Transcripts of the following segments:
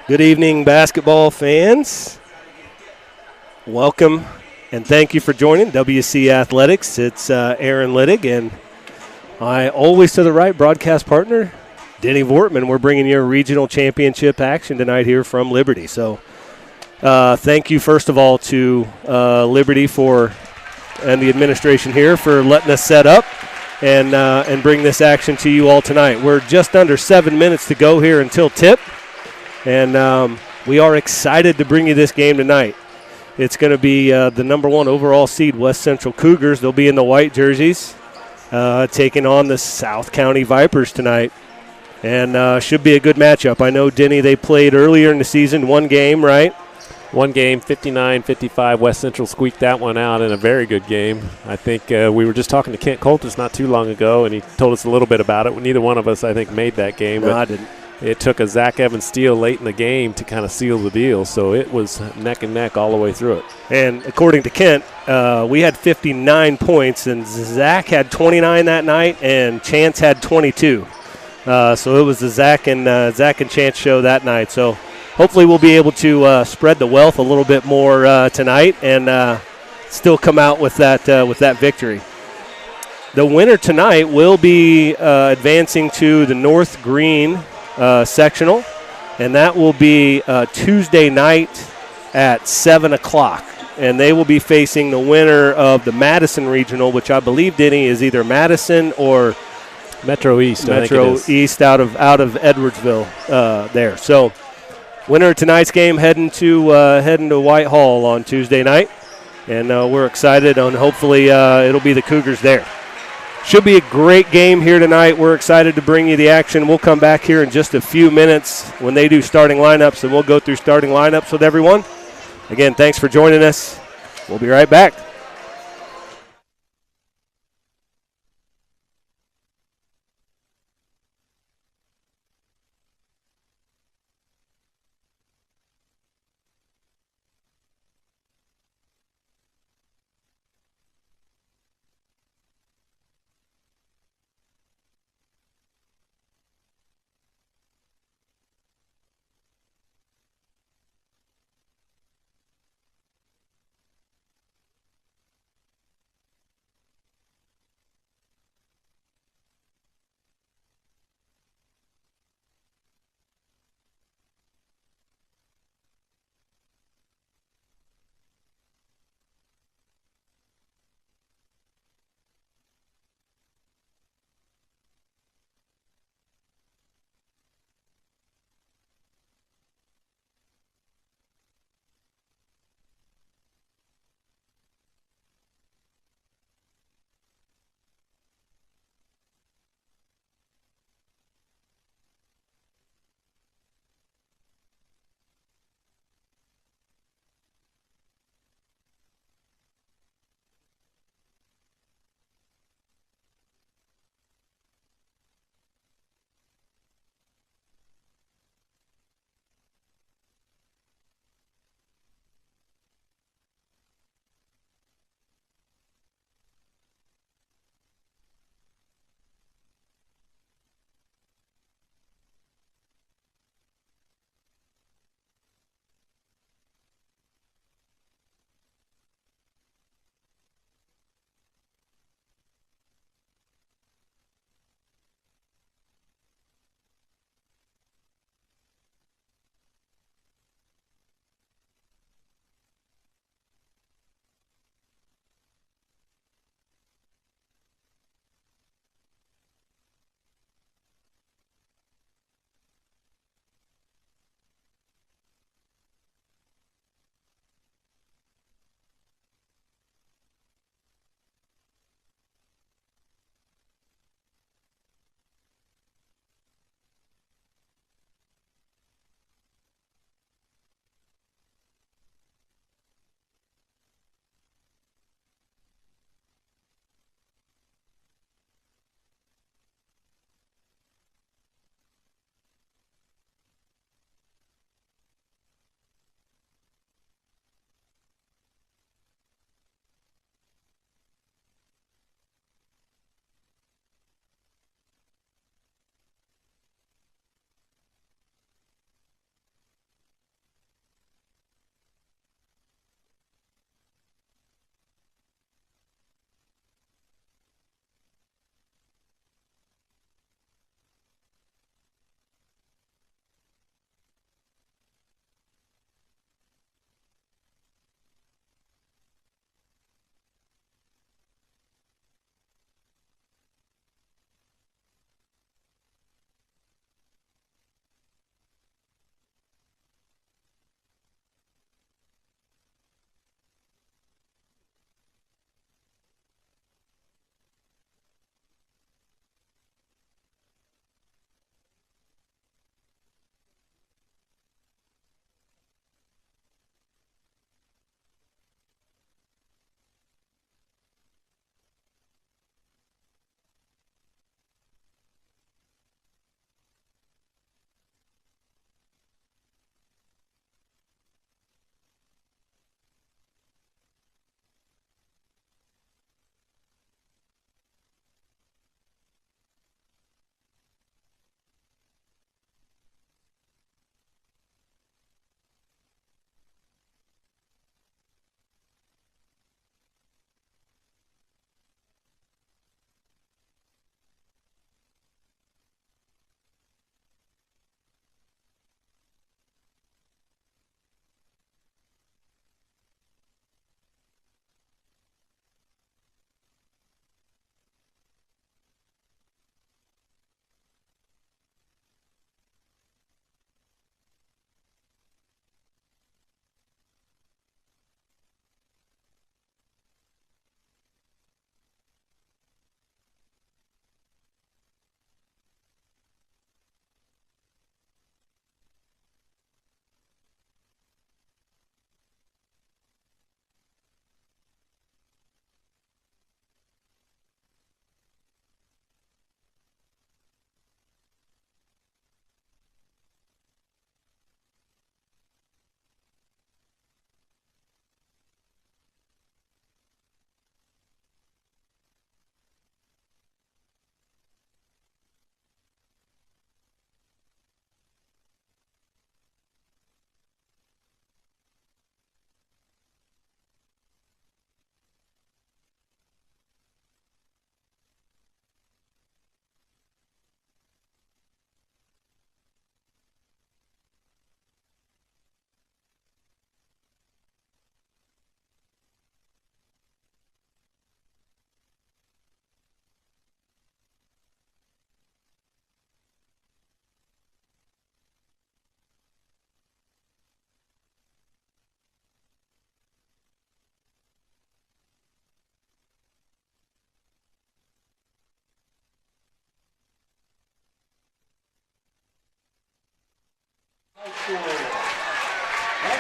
Good evening, basketball fans. Welcome and thank you for joining WC Athletics. It's Aaron Littig and my always to the right broadcast partner, Denny Vortman. We're bringing you a regional championship action tonight here from Liberty. So thank you, first of all, to Liberty and the administration here for letting us set up and bring this action to you all tonight. We're just under 7 minutes to go here until tip. And we are excited to bring you this game tonight. It's going to be the number 1 overall seed, West Central Cougars. They'll be in the white jerseys, taking on the South County Vipers tonight. And should be a good matchup. I know, Denny, they played earlier in the season, one game, right? One game, 59-55. West Central squeaked that one out in a very good game. I think we were just talking to Kent Coltis not too long ago, and he told us a little bit about it. Neither one of us, I think, made that game. No, I didn't. It took a Zach Evans steal late in the game to kind of seal the deal, so it was neck and neck all the way through it. And according to Kent, we had 59 points, and Zach had 29 that night, and Chance had 22. So it was the Zach and Chance show that night. So hopefully we'll be able to spread the wealth a little bit more tonight and still come out with that victory. The winner tonight will be advancing to the North Green sectional, and that will be Tuesday night at 7 o'clock. And they will be facing the winner of the Madison Regional, which I believe, Denny, is either Madison or Metro East. Metro East out of Edwardsville there. So winner of tonight's game heading to Whitehall on Tuesday night, and we're excited, and hopefully it'll be the Cougars there. Should be a great game here tonight. We're excited to bring you the action. We'll come back here in just a few minutes when they do starting lineups, and we'll go through starting lineups with everyone. Again, thanks for joining us. We'll be right back.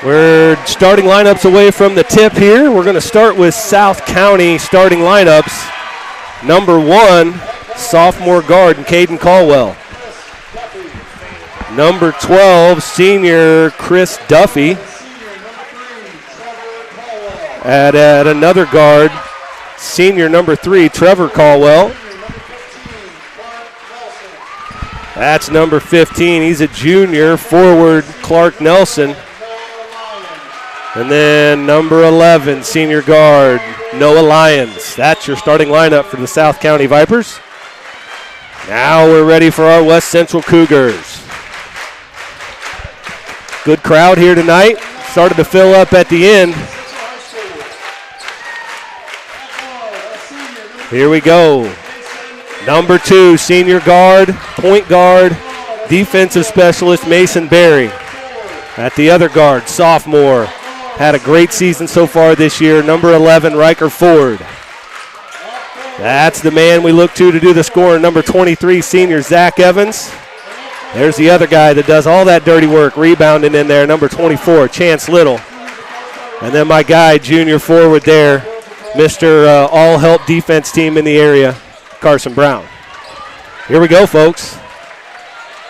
We're starting lineups away from the tip here. We're going to start with South County starting lineups. Number 1, sophomore guard, Caden Caldwell. Number 12, senior Chris Duffy. At another guard, senior number 3, Trevor Caldwell. That's number 15. He's a junior, forward Clark Nelson. And then number 11, senior guard, Noah Lyons. That's your starting lineup for the South County Vipers. Now we're ready for our West Central Cougars. Good crowd here tonight. Started to fill up at the end. Here we go. Number 2, senior guard, point guard, defensive specialist Mason Berry. At the other guard, sophomore. Had a great season so far this year, number 11, Riker Ford. That's the man we look to do the scoring, number 23, senior Zach Evans. There's the other guy that does all that dirty work, rebounding in there, number 24, Chance Little. And then my guy, junior forward there, Mr. All-Help defense team in the area, Carson Brown. Here we go, folks.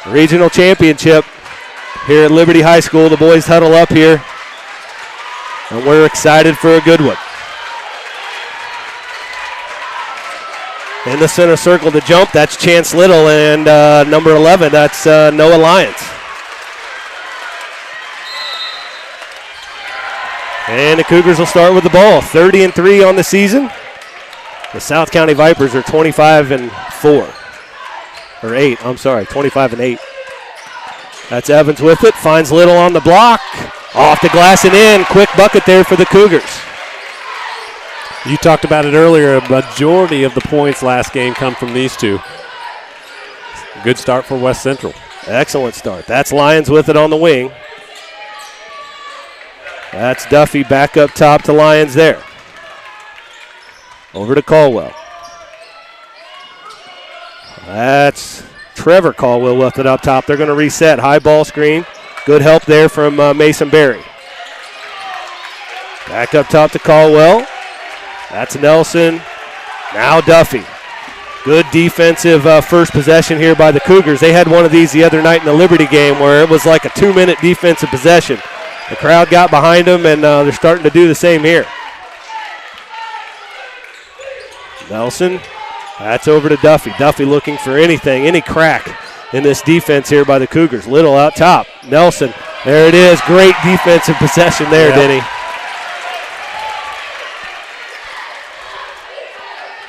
Regional championship here at Liberty High School. The boys huddle up here, and we're excited for a good one. In the center circle to jump, that's Chance Little, and number 11, that's Noah Lyons. And the Cougars will start with the ball. 30-3 on the season. The South County Vipers are 25-4. Or 8, I'm sorry, 25-8. That's Evans with it, finds Little on the block. Off the glass and in. Quick bucket there for the Cougars. You talked about it earlier. A majority of the points last game come from these two. Good start for West Central. Excellent start. That's Lyons with it on the wing. That's Duffy back up top to Lyons there. Over to Caldwell. That's Trevor Caldwell with it up top. They're going to reset. High ball screen. Good help there from Mason Berry. Back up top to Caldwell. That's Nelson. Now Duffy. Good defensive first possession here by the Cougars. They had one of these the other night in the Liberty game where it was like a 2-minute defensive possession. The crowd got behind them, and they're starting to do the same here. Nelson. That's over to Duffy. Duffy looking for anything, any crack in this defense here by the Cougars. Little out top. Nelson. There it is. Great defensive possession there, Denny.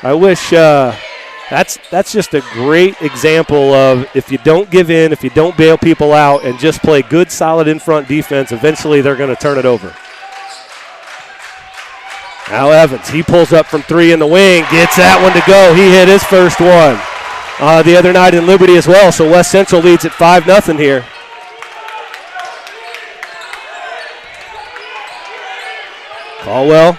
I wish that's just a great example of if you don't give in, if you don't bail people out and just play good, solid in-front defense, eventually they're going to turn it over. Now Evans, he pulls up from 3 in the wing, gets that one to go. He hit his first one the other night in Liberty as well, so West Central leads at 5-0 here. Caldwell.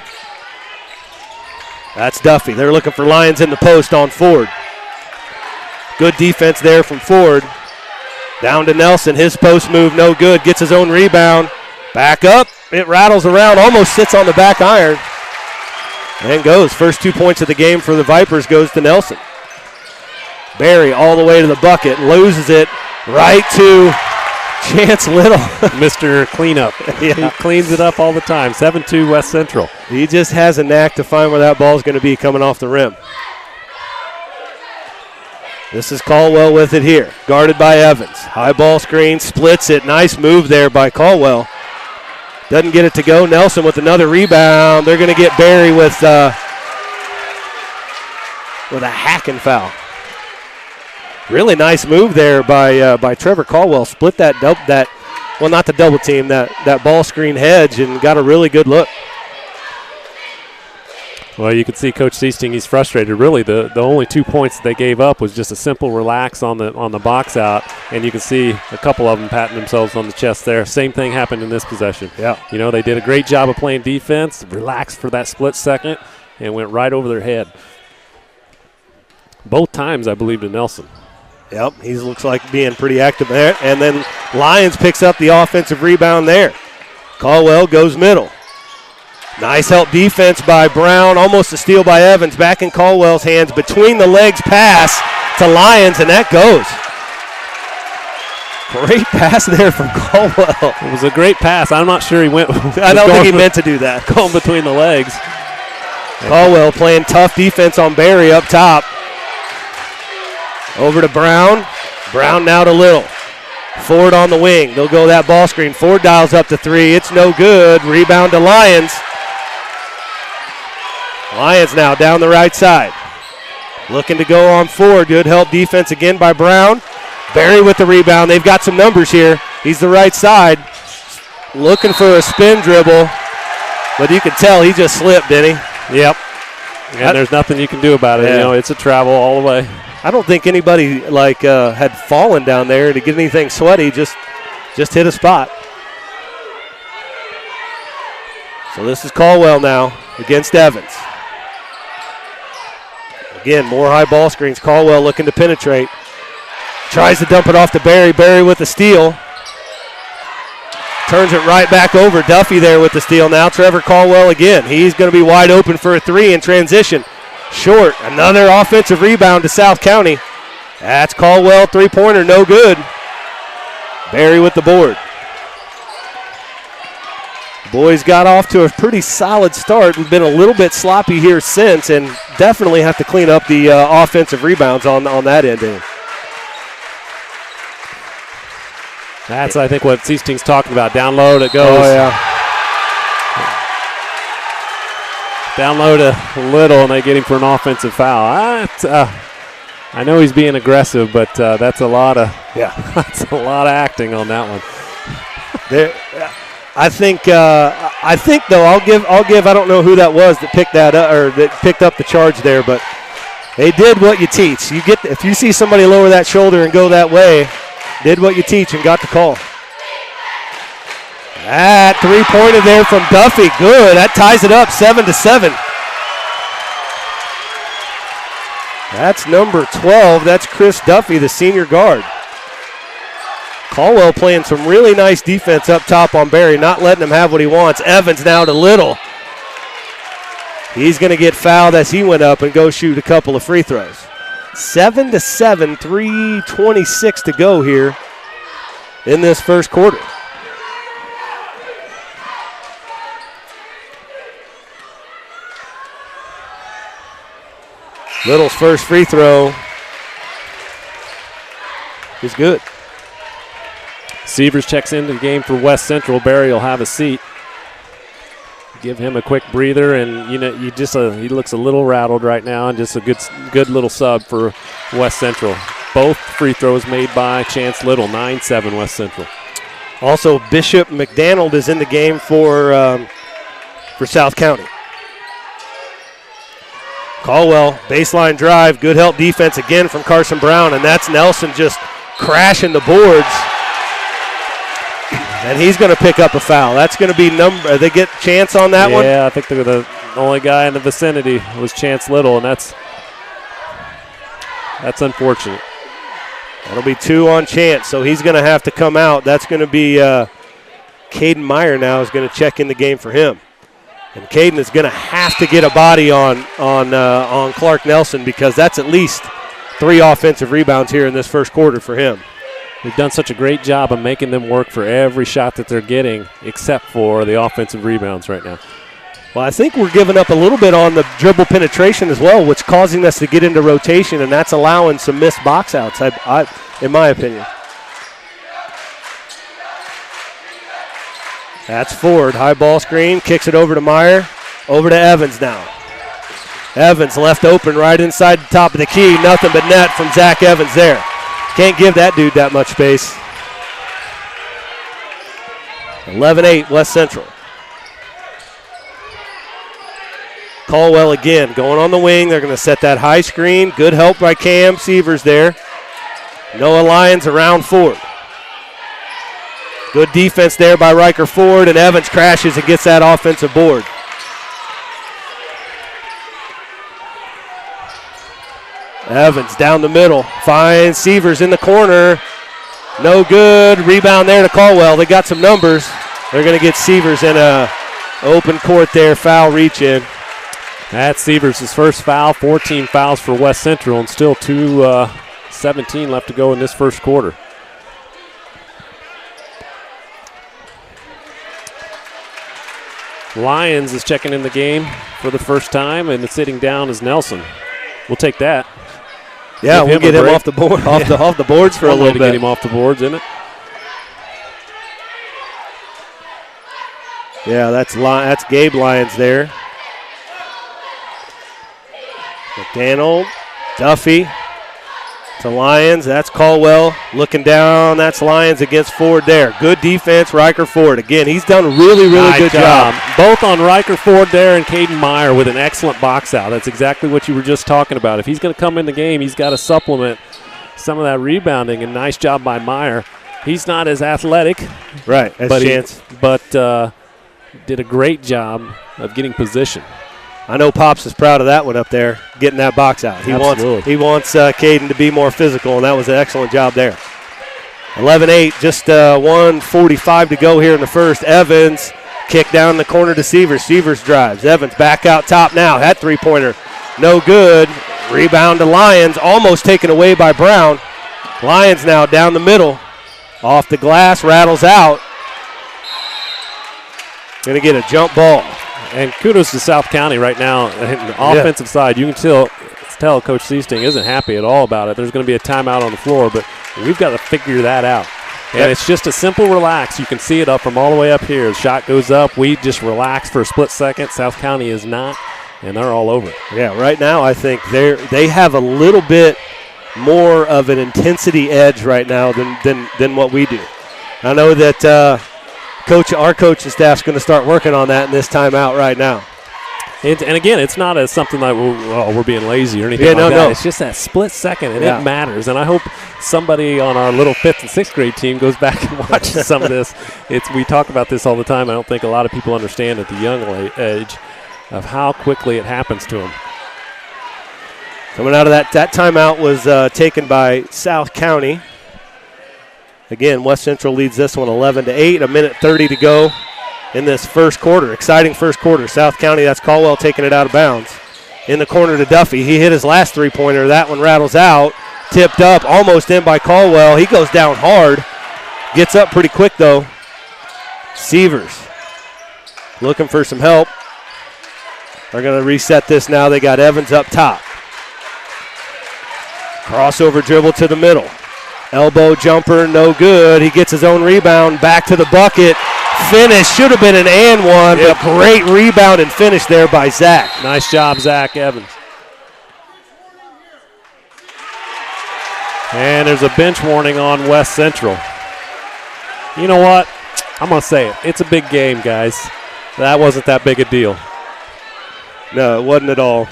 That's Duffy. They're looking for Lyons in the post on Ford. Good defense there from Ford. Down to Nelson. His post move no good. Gets his own rebound. Back up. It rattles around. Almost sits on the back iron. And goes. First 2 points of the game for the Vipers goes to Nelson. Berry all the way to the bucket. Loses it right to Chance Little. Mr. Cleanup. Yeah. He cleans it up all the time. 7-2 West Central. He just has a knack to find where that ball is going to be coming off the rim. This is Caldwell with it here. Guarded by Evans. High ball screen. Splits it. Nice move there by Caldwell. Doesn't get it to go. Nelson with another rebound. They're going to get Berry with a hacking foul. Really nice move there by Trevor Caldwell. Split that not the double team, that ball screen hedge and got a really good look. Well, you can see Coach Seasting, he's frustrated. Really, the only 2 points that they gave up was just a simple relax on the box out, and you can see a couple of them patting themselves on the chest there. Same thing happened in this possession. Yeah. You know, they did a great job of playing defense, relaxed for that split second, and went right over their head. Both times, I believe, to Nelson. Yep, he looks like being pretty active there. And then Lyons picks up the offensive rebound there. Caldwell goes middle. Nice help defense by Brown. Almost a steal by Evans. Back in Caldwell's hands. Between the legs pass to Lyons, and that goes. Great pass there from Caldwell. It was a great pass. I'm not sure he went. I don't think he meant to do that. Going between the legs. Caldwell playing tough defense on Barry up top. Over to Brown. Brown now to Little. Ford on the wing. They'll go that ball screen. Ford dials up to three. It's no good. Rebound to Lyons. Lyons now down the right side. Looking to go on Ford. Good help defense again by Brown. Barry with the rebound. They've got some numbers here. He's the right side. Looking for a spin dribble. But you can tell he just slipped, didn't he? Yep. And there's nothing you can do about it. Yeah. You know, it's a travel all the way. I don't think anybody had fallen down there to get anything sweaty. Just hit a spot. So this is Caldwell now against Evans. Again, more high ball screens. Caldwell looking to penetrate. Tries to dump it off to Barry. Barry with the steal. Turns it right back over. Duffy there with the steal. Now Trevor Caldwell again. He's going to be wide open for a three in transition. Short. Another offensive rebound to South County. That's Caldwell, three-pointer, no good. Barry with the board. Boys got off to a pretty solid start. We've been a little bit sloppy here since, and definitely have to clean up the offensive rebounds on that end. That's, I think, what Seasting's talking about. Down low it goes. Oh, yeah. Down low to Little, and they get him for an offensive foul. I know he's being aggressive, but that's a lot of that's a lot of acting on that one. I think though I'll give. I don't know who that was that picked that up or that picked up the charge there, but they did what you teach. If you see somebody lower that shoulder and go that way, did what you teach and got the call. That three-pointer there from Duffy, good. That ties it up 7-7. That's number 12. That's Chris Duffy, the senior guard. Caldwell playing some really nice defense up top on Barry, not letting him have what he wants. Evans now to Little. He's going to get fouled as he went up and go shoot a couple of free throws. 7-7, 3:26 to go here in this first quarter. Little's first free throw is good. Sievers checks into the game for West Central. Barry will have a seat. Give him a quick breather, and he looks a little rattled right now, and just a good little sub for West Central. Both free throws made by Chance Little. 9-7 West Central. Also, Bishop McDonald is in the game for South County. Caldwell, baseline drive, good help defense again from Carson Brown, and that's Nelson just crashing the boards. And he's going to pick up a foul. That's going to be they get Chance on that one? Yeah, I think the only guy in the vicinity was Chance Little, and that's unfortunate. That'll be two on Chance, so he's going to have to come out. That's going to be Caden Meyer now is going to check in the game for him. And Caden is going to have to get a body on Clark Nelson, because that's at least 3 offensive rebounds here in this first quarter for him. They've done such a great job of making them work for every shot that they're getting, except for the offensive rebounds right now. Well, I think we're giving up a little bit on the dribble penetration as well, which is causing us to get into rotation, and that's allowing some missed box outs, in my opinion. That's Ford, high ball screen, kicks it over to Meyer, over to Evans now. Evans left open right inside the top of the key, nothing but net from Zach Evans there. Can't give that dude that much space. 11-8 West Central. Caldwell again going on the wing. They're going to set that high screen. Good help by Cam Sievers there. Noah Lyons around Ford. Good defense there by Riker Ford, and Evans crashes and gets that offensive board. Evans down the middle, finds Sievers in the corner. No good. Rebound there to Caldwell. They got some numbers. They're going to get Sievers in a open court there. Foul reach in. That's Sievers' first foul. 14 fouls for West Central, and still 2:17 left to go in this first quarter. Lyons is checking in the game for the first time, and sitting down is Nelson. We'll take that. Yeah, we'll get him off the board, off the boards for a little bit. Get him off the boards, isn't it? Yeah, that's Gabe Lyons there. McDaniel, Duffy to Lyons. That's Caldwell looking down. That's Lyons against Ford there. Good defense, Riker Ford. Again, he's done a really good job. Both on Riker Ford there and Caden Meyer with an excellent box out. That's exactly what you were just talking about. If he's going to come in the game, he's got to supplement some of that rebounding, and nice job by Meyer. He's not as athletic. Right, as Chance. But did a great job of getting position. I know Pops is proud of that one up there, getting that box out. He wants Caden to be more physical, and that was an excellent job there. 11-8, just 1:45 to go here in the first. Evans kick down the corner to Sievers. Sievers drives. Evans back out top now. That three-pointer, no good. Rebound to Lyons, almost taken away by Brown. Lyons now down the middle. Off the glass, rattles out. Going to get a jump ball. And kudos to South County right now. On the offensive side, you can tell Coach Seasting isn't happy at all about it. There's going to be a timeout on the floor, but we've got to figure that out. And it's just a simple relax. You can see it up from all the way up here. The shot goes up. We just relax for a split second. South County is not, and they're all over it. Yeah, right now I think they have a little bit more of an intensity edge right now than what we do. I know that our coaching staff's going to start working on that in this timeout right now. And again, it's not something like we're being lazy or anything like that. No. It's just that split second, and it matters. And I hope somebody on our little 5th and 6th grade team goes back and watches some of this. We talk about this all the time. I don't think a lot of people understand at the young age of how quickly it happens to them. Coming out of that timeout was taken by South County. Again, West Central leads this one 11-8, 1:30 to go in this first quarter. Exciting first quarter. South County, that's Caldwell taking it out of bounds. In the corner to Duffy. He hit his last three-pointer. That one rattles out. Tipped up, almost in by Caldwell. He goes down hard. Gets up pretty quick, though. Sievers looking for some help. They're going to reset this now. They got Evans up top. Crossover dribble to the middle. Elbow jumper, no good. He gets his own rebound, back to the bucket. Finish, should have been an and one, but great rebound and finish there by Zach. Nice job, Zach Evans. And there's a bench warning on West Central. You know what? I'm going to say it. It's a big game, guys. That wasn't that big a deal. No, it wasn't at all.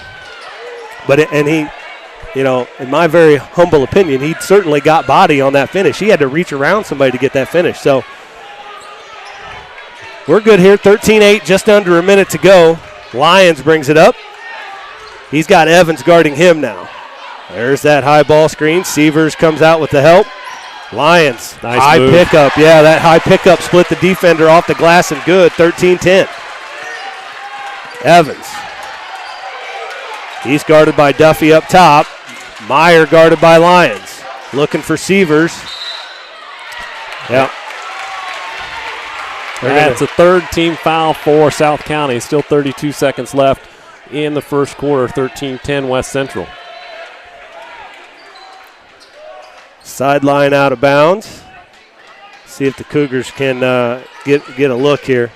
But he, in my very humble opinion, he certainly got body on that finish. He had to reach around somebody to get that finish. So we're good here. 13-8, just under a minute to go. Lyons brings it up. He's got Evans guarding him now. There's that high ball screen. Sievers comes out with the help. Lyons, nice high move. Pickup. Yeah, that high pickup split the defender off the glass and good. 13-10. Evans. He's guarded by Duffy up top. Meyer guarded by Lyons. Looking for Sievers. Yeah. That's a third team foul for South County. Still 32 seconds left in the first quarter. 13-10 West Central. Sideline out of bounds. See if the Cougars can get a look here.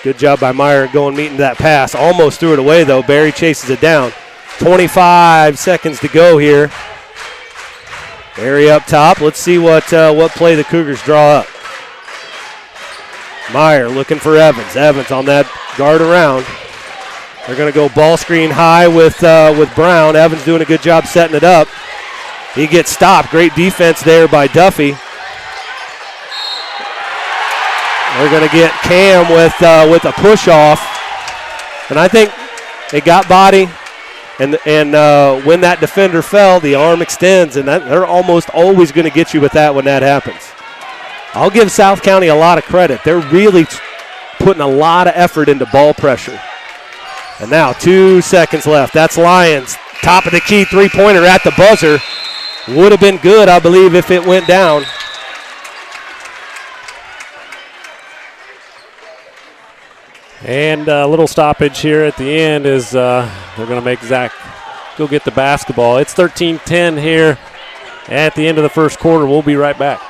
Good job by Meyer meeting that pass. Almost threw it away, though. Barry chases it down. 25 seconds to go here. Barry up top. Let's see what play the Cougars draw up. Meyer looking for Evans. Evans on that guard around. They're going to go ball screen high with Brown. Evans doing a good job setting it up. He gets stopped. Great defense there by Duffy. They're going to get Cam with a push-off. And I think they got body, And when that defender fell, the arm extends, and they're almost always going to get you with that when that happens. I'll give South County a lot of credit. They're really putting a lot of effort into ball pressure. And now 2 seconds left. That's Lions. Top of the key three-pointer at the buzzer. Would have been good, I believe, if it went down. And a little stoppage here at the end is they're going to make Zach go get the basketball. It's 13-10 here at the end of the first quarter. We'll be right back.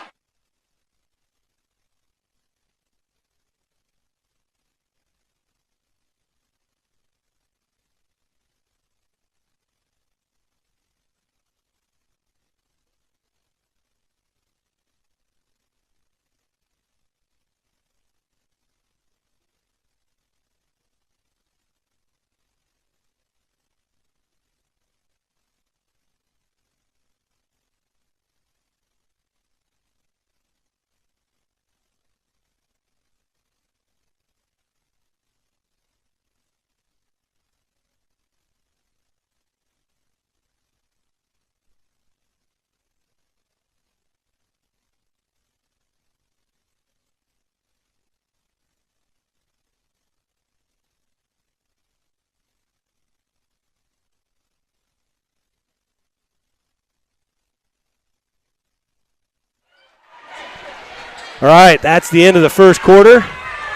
All right, that's the end of the first quarter,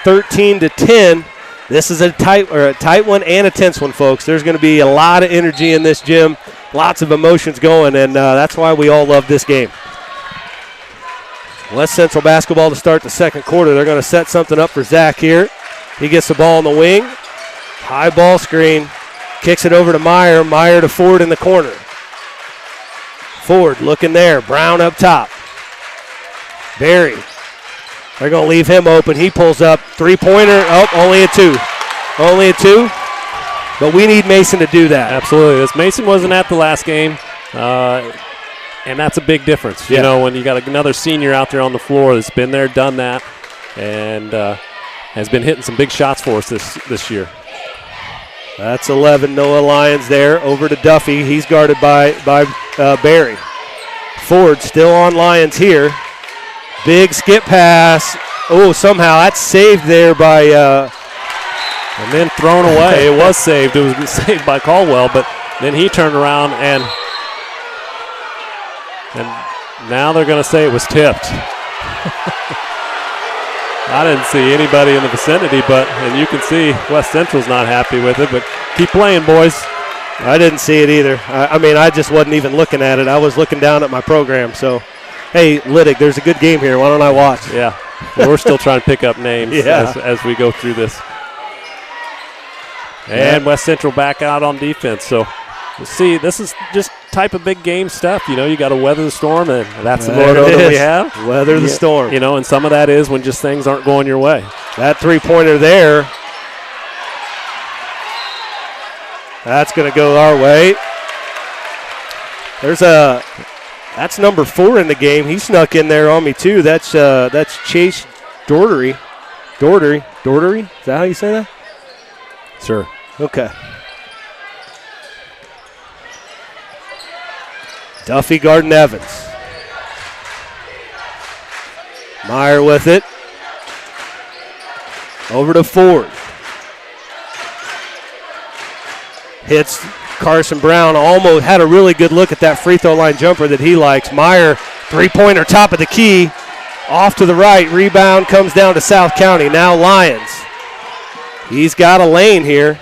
13-10. This is a tight one and a tense one, folks. There's going to be a lot of energy in this gym, lots of emotions going, and that's why we all love this game. West Central basketball to start the second quarter. They're going to set something up for Zach here. He gets the ball on the wing. High ball screen. Kicks it over to Meyer. Meyer to Ford in the corner. Ford looking there. Brown up top. Barry. They're going to leave him open. He pulls up. Three-pointer. Oh, only a two. Only a two. But we need Mason to do that. Absolutely. This Mason wasn't at the last game, and that's a big difference. Yeah. You know, when you got another senior out there on the floor that's been there, done that, and has been hitting some big shots for us this year. That's 11. Noah Lyons there. Over to Duffy. He's guarded by Barry. Ford still on Lyons here. Big skip pass. Oh, somehow that's saved there by and then thrown away. It was saved. It was saved by Caldwell, but then he turned around and now they're going to say it was tipped. I didn't see anybody in the vicinity, and you can see West Central's not happy with it, but keep playing, boys. I didn't see it either. I just wasn't even looking at it. I was looking down at my program. So, hey, Liddick, there's a good game here. Why don't I watch? Yeah. Well, we're still trying to pick up names yeah. as we go through this. And West Central back out on defense. So, we'll see. This is just type of big game stuff. You know, you got to weather the storm, and that's the motto that we have. Weather the storm. You know, and some of that is when just things aren't going your way. That three-pointer there. That's going to go our way. That's number 4 in the game. He snuck in there on me too. That's Chase Daugherty. Daugherty. Is that how you say that? Sure. Okay. Duffy guarding Evans. Meyer with it. Over to Ford. Hits Carson Brown. Almost had a really good look at that free throw line jumper that he likes. Meyer, three-pointer, top of the key. Off to the right. Rebound comes down to South County. Now Lions. He's got a lane here.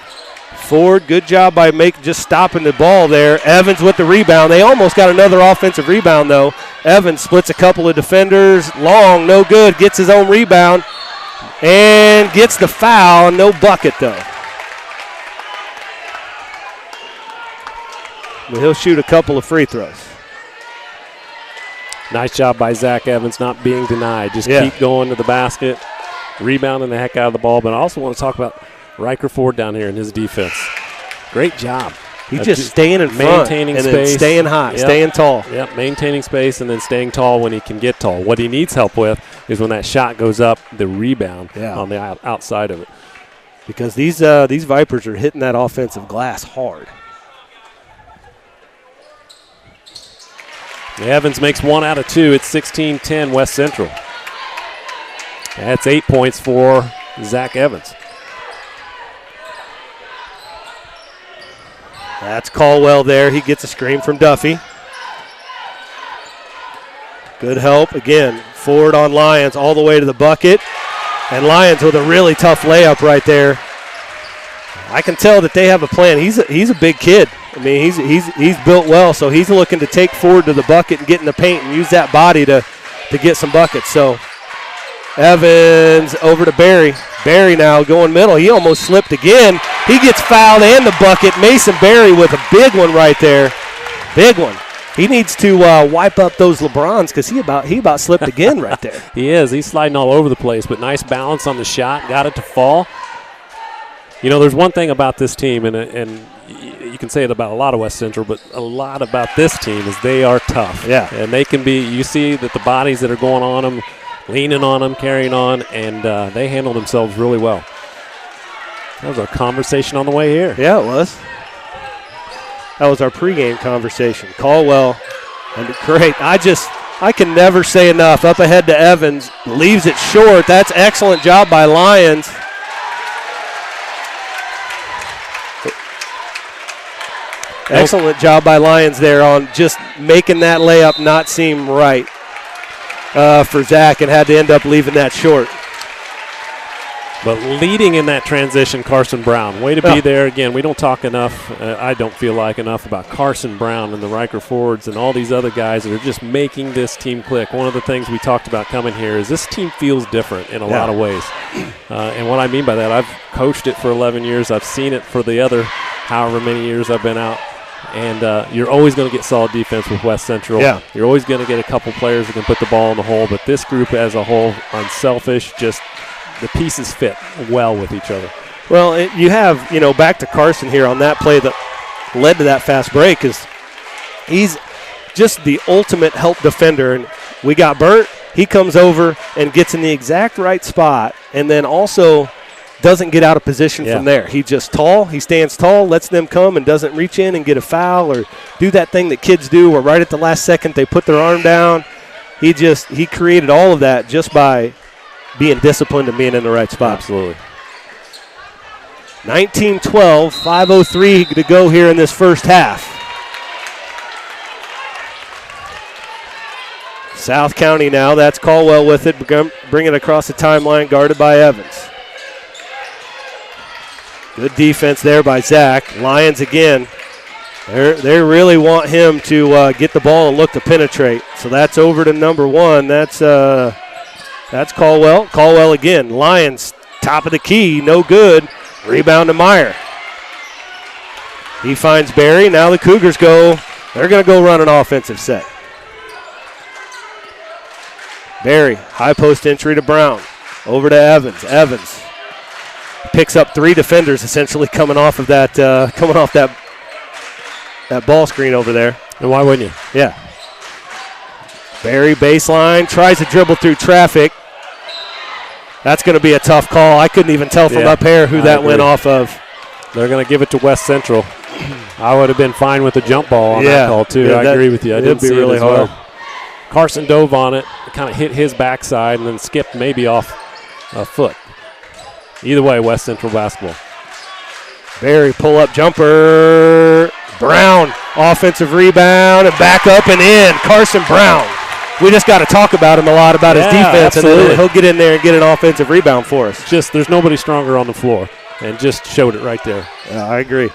Ford, good job by just stopping the ball there. Evans with the rebound. They almost got another offensive rebound, though. Evans splits a couple of defenders. Long, no good. Gets his own rebound and gets the foul. No bucket, though. But he'll shoot a couple of free throws. Nice job by Zach Evans not being denied. Just keep going to the basket, rebounding the heck out of the ball. But I also want to talk about Riker Ford down here in his defense. Great job. He's just staying in front maintaining and space, then staying high, staying tall. Yep, maintaining space and then staying tall when he can get tall. What he needs help with is when that shot goes up, the rebound on the outside of it. Because these Vipers are hitting that offensive glass hard. Evans makes 1 out of 2. It's 16-10 West Central. That's 8 points for Zach Evans. That's Caldwell there. He gets a screen from Duffy. Good help. Again, forward on Lyons all the way to the bucket. And Lyons with a really tough layup right there. I can tell that they have a plan. He's a big kid. I mean, he's built well, so he's looking to take forward to the bucket and get in the paint and use that body to get some buckets. So Evans over to Barry. Barry now going middle. He almost slipped again. He gets fouled and the bucket. Mason Barry with a big one right there. Big one. He needs to wipe up those LeBrons because he about slipped again right there. He is. He's sliding all over the place, but nice balance on the shot. Got it to fall. You know, there's one thing about this team, and you can say it about a lot of West Central, but a lot about this team is they are tough. Yeah. And they can be, you see that the bodies that are going on them, leaning on them, carrying on, and they handle themselves really well. That was our conversation on the way here. Yeah, it was. That was our pregame conversation. Caldwell, and great. I can never say enough. Up ahead to Evans, leaves it short. That's excellent job by Lyons. Excellent job by Lyons there on just making that layup not seem right for Zach, and had to end up leaving that short. But leading in that transition, Carson Brown. Way to be there. Again, we don't talk enough, I don't feel like enough, about Carson Brown and the Riker forwards and all these other guys that are just making this team click. One of the things we talked about coming here is this team feels different in a lot of ways. And what I mean by that, I've coached it for 11 years. I've seen it for the other however many years I've been out. And you're always going to get solid defense with West Central. Yeah. You're always going to get a couple players that can put the ball in the hole. But this group as a whole, unselfish, just – the pieces fit well with each other. Well, you have, back to Carson here on that play that led to that fast break, is he's just the ultimate help defender. And we got burnt. He comes over and gets in the exact right spot, and then also doesn't get out of position from there. He just tall. He stands tall, lets them come, and doesn't reach in and get a foul or do that thing that kids do where right at the last second they put their arm down. He created all of that just by being disciplined and being in the right spot. Absolutely. 19-12, 5:03 to go here in this first half. South County now, that's Caldwell with it, bring it across the timeline, guarded by Evans. Good defense there by Zach. Lyons again. They really want him to get the ball and look to penetrate. So that's over to number 1. That's Caldwell. Caldwell again. Lyons, top of the key, no good. Rebound to Meyer. He finds Barry. Now the Cougars they're going to go run an offensive set. Barry, high post entry to Brown. Over to Evans. Evans picks up 3 defenders essentially coming off that ball screen over there. And why wouldn't you? Yeah. Barry baseline, tries to dribble through traffic. That's going to be a tough call. I couldn't even tell from up here who that went off of. They're going to give it to West Central. I would have been fine with a jump ball on that call, too. I agree with you. I didn't see really it as hard. Well. Carson dove on it, kind of hit his backside, and then skipped maybe off a foot. Either way, West Central basketball. Barry pull-up jumper. Brown, offensive rebound, and back up and in. Carson Brown. We just got to talk about him a lot, about his defense, absolutely. And then he'll get in there and get an offensive rebound for us. Just there's nobody stronger on the floor, and just showed it right there. Yeah, I agree.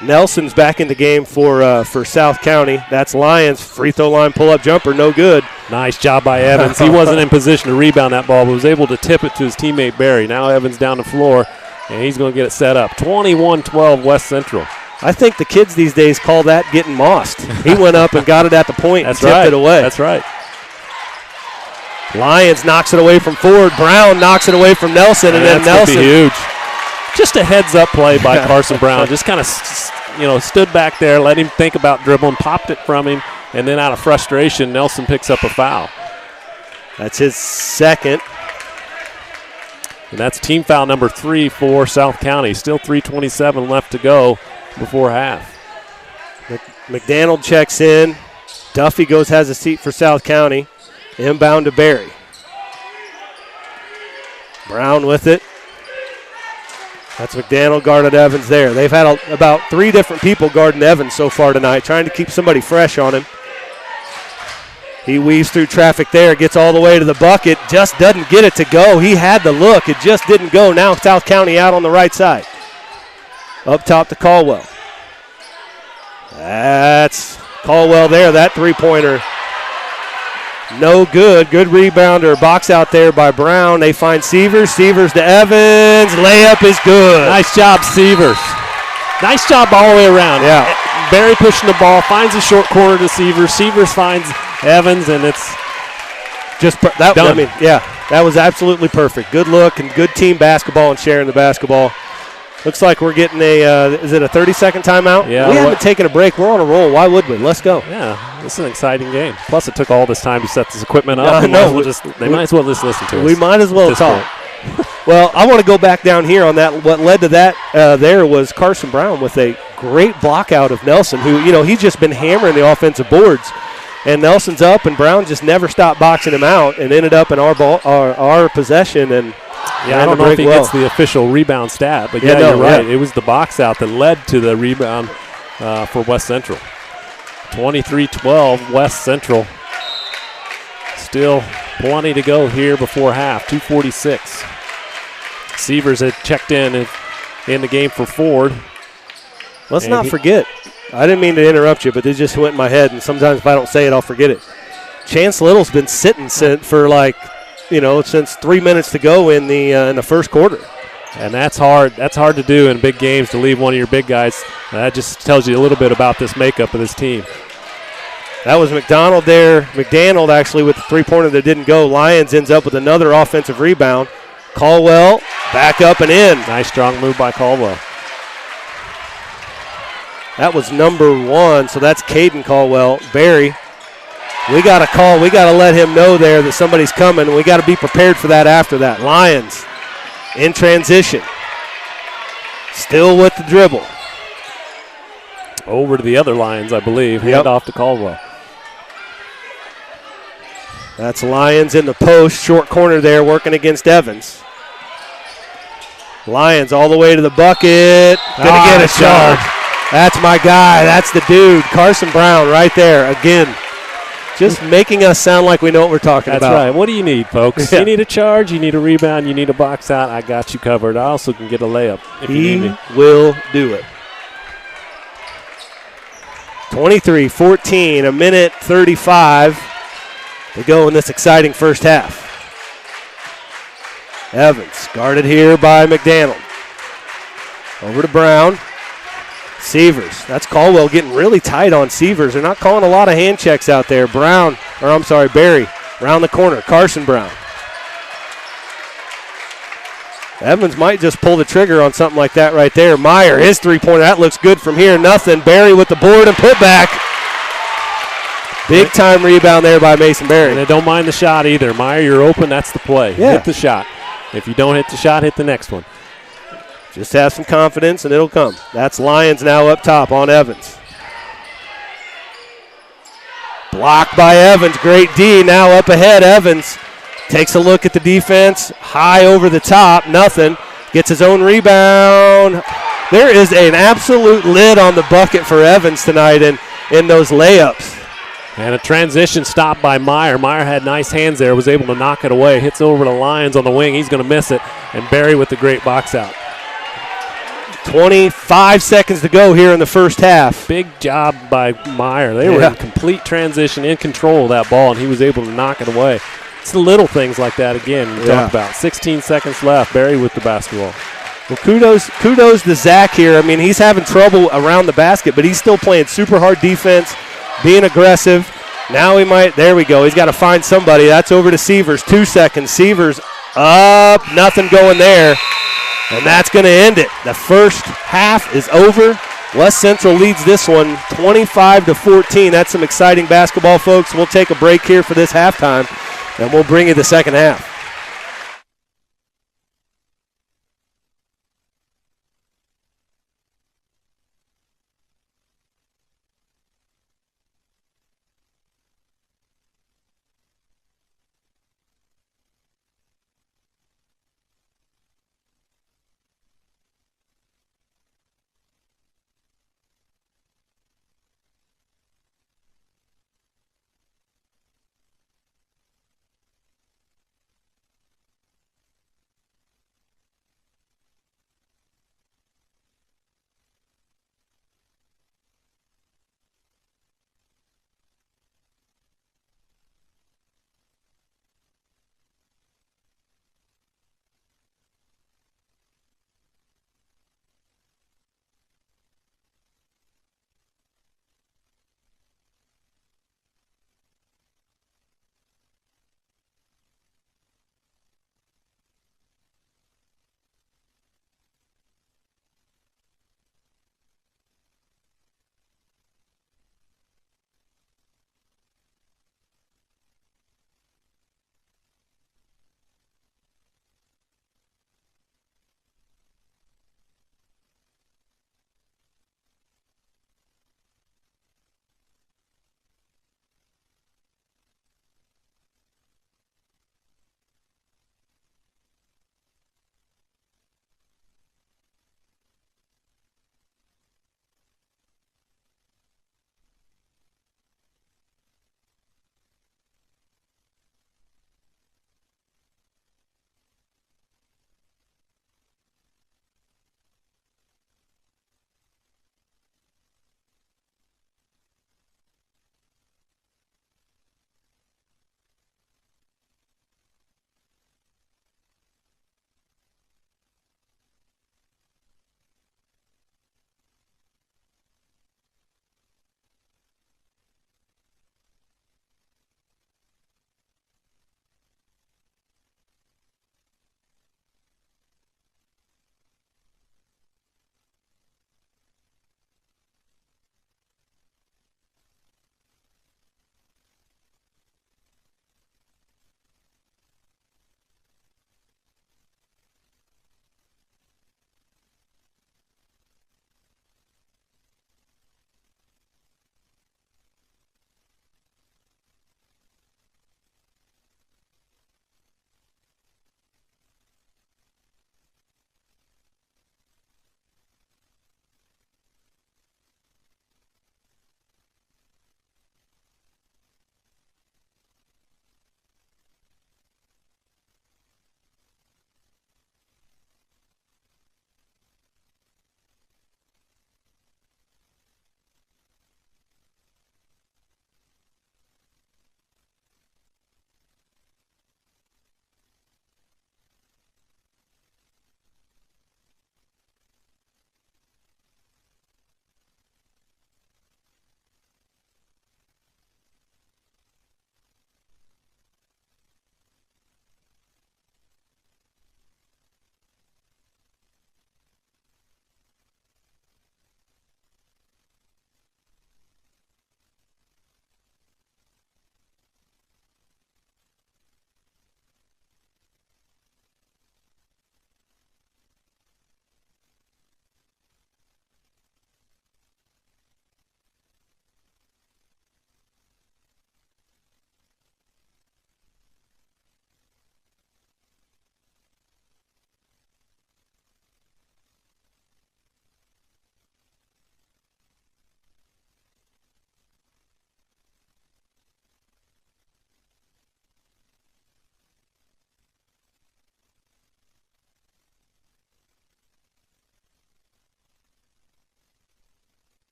Nelson's back in the game for South County. That's Lyons, free throw line pull-up jumper, no good. Nice job by Evans. He wasn't in position to rebound that ball, but was able to tip it to his teammate Barry. Now Evans down the floor, and he's going to get it set up. 21-12 West Central. I think the kids these days call that getting mossed. He went up and got it at the point and tipped it away. That's right. Lyons knocks it away from Ford. Brown knocks it away from Nelson, and then Nelson. Be huge. Just a heads-up play by Carson Brown. Just kind of, stood back there, let him think about dribbling, popped it from him, and then out of frustration, Nelson picks up a foul. That's his second. And that's team foul number 3 for South County. Still 3:27 left to go before half. McDaniel checks in. Duffy has a seat for South County. Inbound to Barry. Brown with it. That's McDaniel guarded Evans there. They've had about 3 different people guarding Evans so far tonight, trying to keep somebody fresh on him. He weaves through traffic there, gets all the way to the bucket, just doesn't get it to go. He had the look, it just didn't go. Now South County out on the right side. Up top to Caldwell. That's Caldwell there, that three-pointer. No good. Good rebounder. Box out there by Brown. They find Severs. Severs to Evans. Layup is good. Nice job, Severs. Nice job all the way around. Yeah. Barry pushing the ball, finds a short corner to Severs. Severs finds Evans, and it's just that. done. I mean, yeah, that was absolutely perfect. Good look and good team basketball and sharing the basketball. Looks like we're getting is it a 30-second timeout? Yeah. We haven't taken a break. We're on a roll. Why would we? Let's go. Yeah, this is an exciting game. Plus, it took all this time to set this equipment up. I know. They might as well just listen to us. We might as well talk. Well, I want to go back down here on that. What led to that there was Carson Brown with a great block out of Nelson, who, he's just been hammering the offensive boards. And Nelson's up, and Brown just never stopped boxing him out and ended up in our possession. And I don't know if he gets the official rebound stat, but you're right. Yeah. It was the box out that led to the rebound for West Central. 23-12, West Central. Still plenty to go here before half, 2:46. Severs had checked in the game for Ford. Let's not forget, I didn't mean to interrupt you, but it just went in my head, and sometimes if I don't say it, I'll forget it. Chance Little's been sitting for since 3 minutes to go in the first quarter. And that's hard. That's hard to do in big games, to leave one of your big guys. That just tells you a little bit about this makeup of this team. That was McDonald there. McDaniel actually with the three-pointer that didn't go. Lions ends up with another offensive rebound. Caldwell back up and in. Nice strong move by Caldwell. That was number 1, so that's Caden Caldwell. Barry, we got a call. We got to let him know there that somebody's coming. We got to be prepared for that after that. Lions in transition. Still with the dribble. Over to the other Lions, I believe. Hand off to Caldwell. That's Lions in the post. Short corner there working against Evans. Lions all the way to the bucket. Gonna get a charge. That's my guy. That's the dude. Carson Brown right there again. Just making us sound like we know what we're talking about. That's right. What do you need, folks? You need a charge, you need a rebound, you need a box out. I got you covered. I also can get a layup if you need me. He will do it. 23-14, a minute 35 to go in this exciting first half. Evans guarded here by McDaniel. Over to Brown. Severs. That's Caldwell getting really tight on Severs. They're not calling a lot of hand checks out there. Barry, around the corner. Carson Brown. Evans might just pull the trigger on something like that right there. Meyer, his three-pointer, that looks good from here. Nothing. Barry with the board and put back. Big-time rebound there by Mason Barry. And they don't mind the shot either. Meyer, you're open. That's the play. Yeah. Hit the shot. If you don't hit the shot, hit the next one. Just have some confidence, and it'll come. That's Lions now up top on Evans. Blocked by Evans. Great D. Now up ahead, Evans. Takes a look at the defense. High over the top. Nothing. Gets his own rebound. There is an absolute lid on the bucket for Evans tonight in those layups. And a transition stop by Meyer. Meyer had nice hands there, was able to knock it away. Hits over to Lions on the wing. He's going to miss it. And Barry with the great box out. 25 seconds to go here in the first half. Big job by Meyer. They were in complete transition, in control of that ball, and he was able to knock it away. It's the little things like that, again, we talk about. 16 seconds left. Barry with the basketball. Well, kudos to Zach here. I mean, he's having trouble around the basket, but he's still playing super hard defense, being aggressive. Now there we go. He's got to find somebody. That's over to Severs. 2 seconds. Severs up. Nothing going there. And that's going to end it. The first half is over. West Central leads this one 25-14. That's some exciting basketball, folks. We'll take a break here for this halftime, and we'll bring you the second half.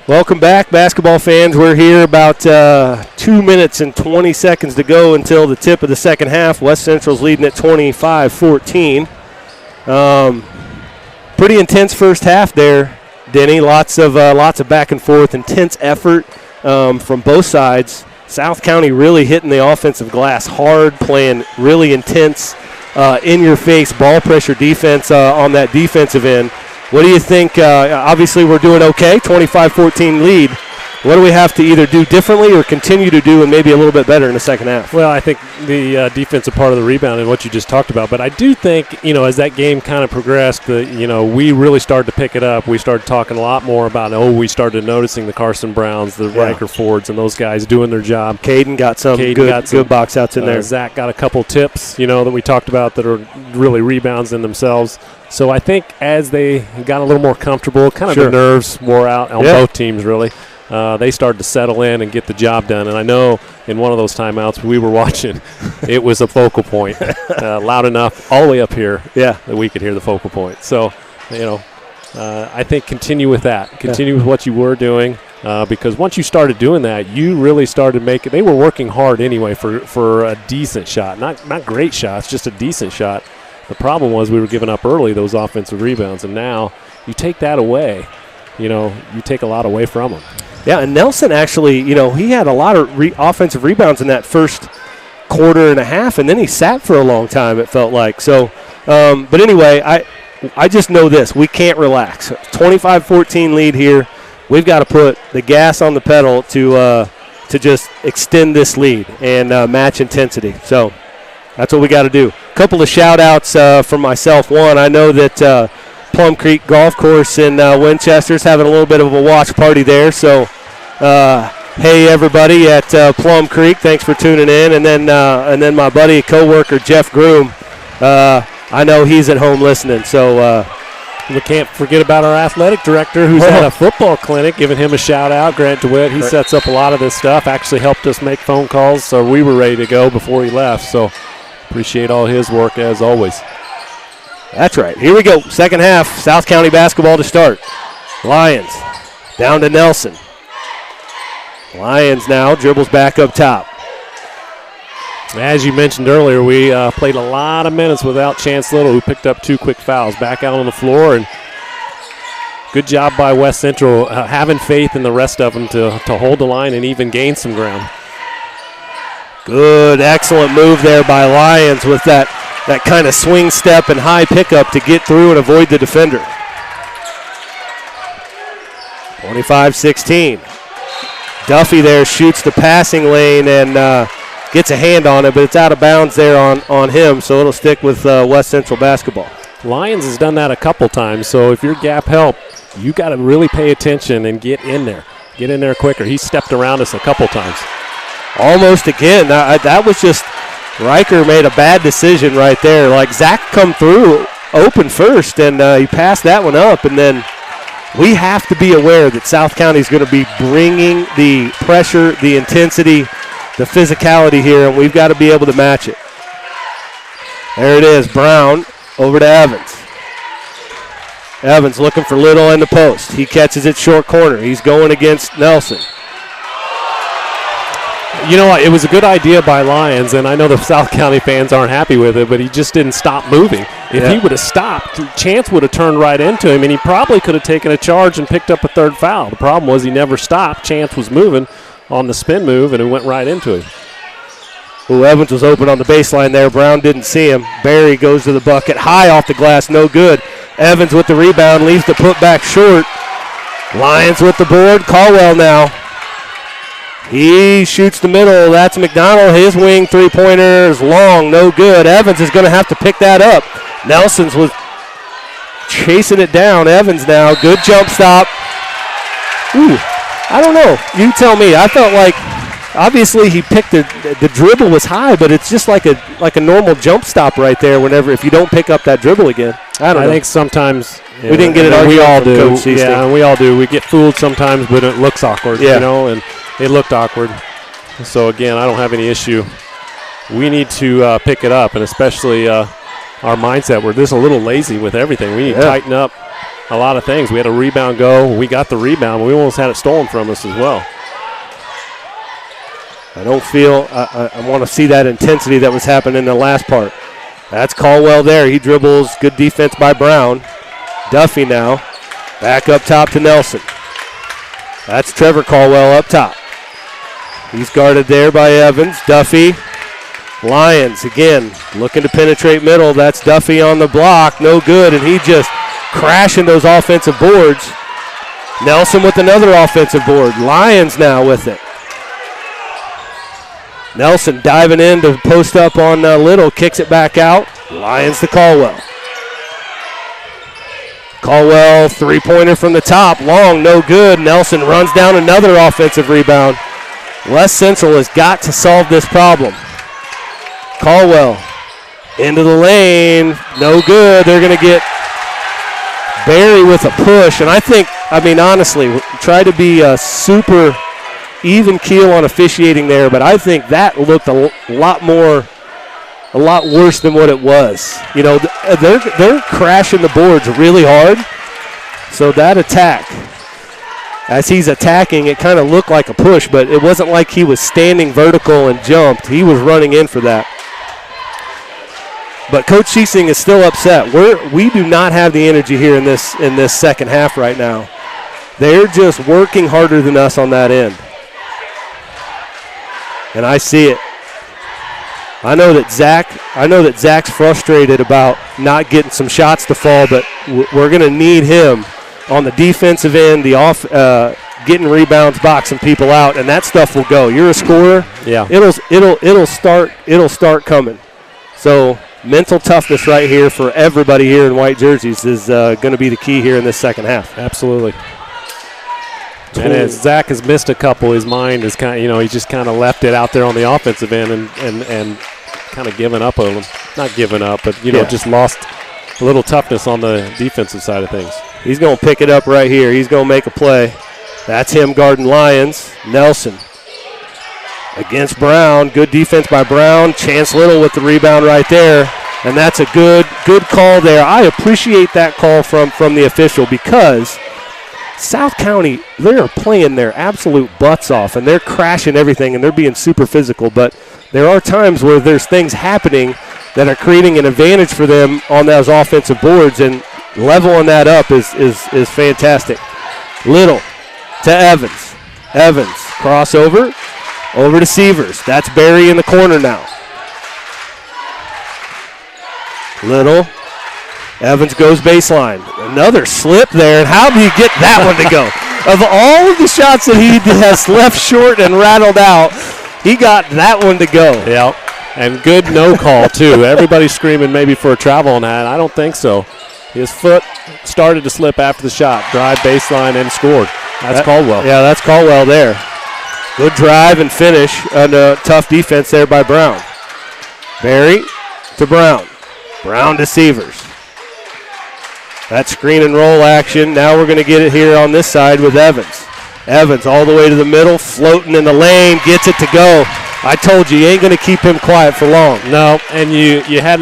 Welcome back, basketball fans. We're here about 2 minutes and 20 seconds to go until the tip of the second half. West Central's leading at 25-14. Pretty intense first half there, Denny. Lots of back and forth, intense effort from both sides. South County really hitting the offensive glass hard, playing really intense, in-your-face ball pressure defense on that defensive end. What do you think? Obviously, we're doing okay, 25-14 lead. What do we have to either do differently or continue to do and maybe a little bit better in the second half? Well, I think the defensive part of the rebound and what you just talked about. But I do think, as that game kind of progressed, we really started to pick it up. We started talking a lot more about, we started noticing the Carson Browns, the Riker Fords, and those guys doing their job. Caden got some good box outs in there. Zach got a couple tips, that we talked about that are really rebounds in themselves. So I think as they got a little more comfortable, kind of the nerves wore out on both teams, really. They started to settle in and get the job done. And I know in one of those timeouts we were watching, it was a focal point, loud enough all the way up here that we could hear the focal point. So, I think continue with that. Continue with what you were doing because once you started doing that, you really started making – they were working hard anyway for a decent shot. Not great shots, just a decent shot. The problem was we were giving up early those offensive rebounds, and now you take that away. You take a lot away from them. Yeah, and Nelson actually, he had a lot of offensive rebounds in that first quarter and a half, and then he sat for a long time, it felt like. So, but anyway, I just know this. We can't relax. 25-14 lead here. We've got to put the gas on the pedal to just extend this lead and match intensity. So that's what we got to do. A couple of shout-outs from myself. One, I know that Plum Creek Golf Course in Winchester's having a little bit of a watch party there. So, hey, everybody at Plum Creek, thanks for tuning in. And then my buddy, coworker, Jeff Groom, I know he's at home listening. So we can't forget about our athletic director who's at a football clinic, giving him a shout-out, Grant DeWitt. He sets up a lot of this stuff, actually helped us make phone calls, so we were ready to go before he left. So appreciate all his work as always. That's right. Here we go. Second half, South County basketball to start. Lions down to Nelson. Lions now dribbles back up top. As you mentioned earlier, we played a lot of minutes without Chance Little, who picked up 2 quick fouls. Back out on the floor, and good job by West Central having faith in the rest of them to hold the line and even gain some ground. Good, excellent move there by Lions with that kind of swing step and high pickup to get through and avoid the defender. 25-16. Duffy there shoots the passing lane and gets a hand on it, but it's out of bounds there on him, so it'll stick with West Central basketball. Lions has done that a couple times, so if you're gap help, you got to really pay attention and get in there. Get in there quicker. He stepped around us a couple times. Almost again. That was just Riker made a bad decision right there. Like Zach come through open first, and he passed that one up, and then we have to be aware that South County is going to be bringing the pressure, the intensity, the physicality here, and we've got to be able to match it. There it is, Brown over to Evans. Evans looking for Little in the post. He catches it short corner. He's going against Nelson. You know what? It was a good idea by Lions, and I know the South County fans aren't happy with it, but he just didn't stop moving. If he would have stopped, Chance would have turned right into him, and he probably could have taken a charge and picked up a third foul. The problem was he never stopped. Chance was moving on the spin move, and it went right into him. Ooh, Evans was open on the baseline there. Brown didn't see him. Barry goes to the bucket. High off the glass, no good. Evans with the rebound, leaves the putback short. Lions with the board. Caldwell now. He shoots the middle. That's McDonald. His wing three-pointer is long, no good. Evans is going to have to pick that up. Nelson's was chasing it down. Evans now, good jump stop. Ooh, I don't know. You tell me. I felt like obviously he picked the dribble was high, but it's just like a normal jump stop right there. Whenever if you don't pick up that dribble again, I think sometimes we didn't get it. We all do. Coach yeah, and we all do. We get fooled sometimes, but it looks awkward. Yeah. You know, and it looked awkward. So again, I don't have any issue. We need to pick it up, and especially our mindset. We're just a little lazy with everything. We need to tighten up a lot of things. We had a rebound go. We got the rebound. We almost had it stolen from us as well. I don't feel I want to see that intensity that was happening in the last part. That's Caldwell there. He dribbles. Good defense by Brown. Duffy now. Back up top to Nelson. That's Trevor Caldwell up top. He's guarded there by Evans. Duffy. Lions again looking to penetrate middle. That's Duffy on the block. No good, and he just crashing those offensive boards. Nelson with another offensive board. Lions now with it. Nelson diving in to post up on Little. Kicks it back out. Lions to Caldwell. Caldwell, three-pointer from the top. Long, no good. Nelson runs down another offensive rebound. West Central has got to solve this problem. Caldwell into the lane. No good. They're going to get Barry with a push. And I mean, honestly, try to be a super even keel on officiating there, but I think that looked a lot worse than what it was. You know, they're crashing the boards really hard. So that attack, as he's attacking, it kind of looked like a push, but it wasn't like he was standing vertical and jumped. He was running in for that. But Coach Seesing is still upset. We do not have the energy here in this second half right now. They're just working harder than us on that end. And I see it. I know that Zach's frustrated about not getting some shots to fall, but we're going to need him on the defensive end, getting rebounds, boxing people out, and that stuff will go. You're a scorer. Yeah. It'll start coming. So mental toughness right here for everybody here in white jerseys is going to be the key here in this second half. Absolutely. And as Zach has missed a couple, his mind is kind of, he just kind of left it out there on the offensive end and kind of given up on him. Not given up, but, just lost a little toughness on the defensive side of things. He's going to pick it up right here. He's going to make a play. That's him guarding Lions. Nelson against Brown. Good defense by Brown. Chance Little with the rebound right there. And that's a good call there. I appreciate that call from the official because South County, they're playing their absolute butts off, and they're crashing everything, and they're being super physical. But there are times where there's things happening that are creating an advantage for them on those offensive boards, and leveling that up is fantastic. Little to Evans. Evans, crossover, over to Sievers. That's Barry in the corner now. Little. Evans goes baseline. Another slip there, and how do you get that one to go? Of all of the shots that he has left short and rattled out, he got that one to go. Yep, and good no call, too. Everybody's screaming maybe for a travel on that. I don't think so. His foot started to slip after the shot. Drive baseline and scored. That's Caldwell. Yeah, that's Caldwell there. Good drive and finish and a tough defense there by Brown. Barry to Brown. Brown to Sievers. That screen and roll action. Now we're going to get it here on this side with Evans. Evans all the way to the middle, floating in the lane, gets it to go. I told you ain't going to keep him quiet for long. No, and you had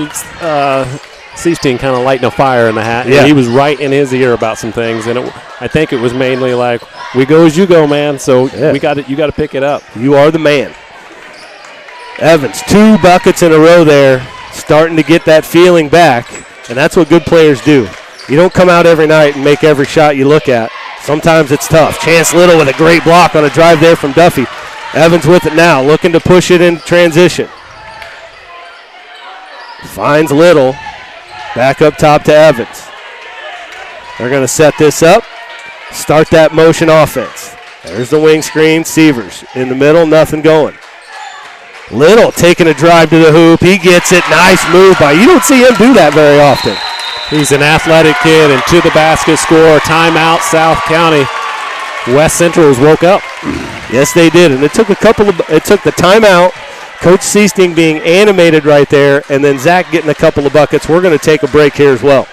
Seesting kind of lighting a fire in the hat. Yeah. He was right in his ear about some things, and I think it was mainly like, we go as you go, man, so you got to pick it up. You are the man. Evans, 2 buckets in a row there, starting to get that feeling back, and that's what good players do. You don't come out every night and make every shot you look at. Sometimes it's tough. Chance Little with a great block on a drive there from Duffy. Evans with it now, looking to push it in transition. Finds Little. Back up top to Evans. They're going to set this up. Start that motion offense. There's the wing screen. Sievers in the middle, nothing going. Little taking a drive to the hoop. He gets it. Nice move by. You don't see him do that very often. He's an athletic kid, and to the basket score. Timeout, South County. West Central has woke up. Yes, they did, and it took the timeout. Coach Seesting being animated right there, and then Zach getting a couple of buckets. We're going to take a break here as well.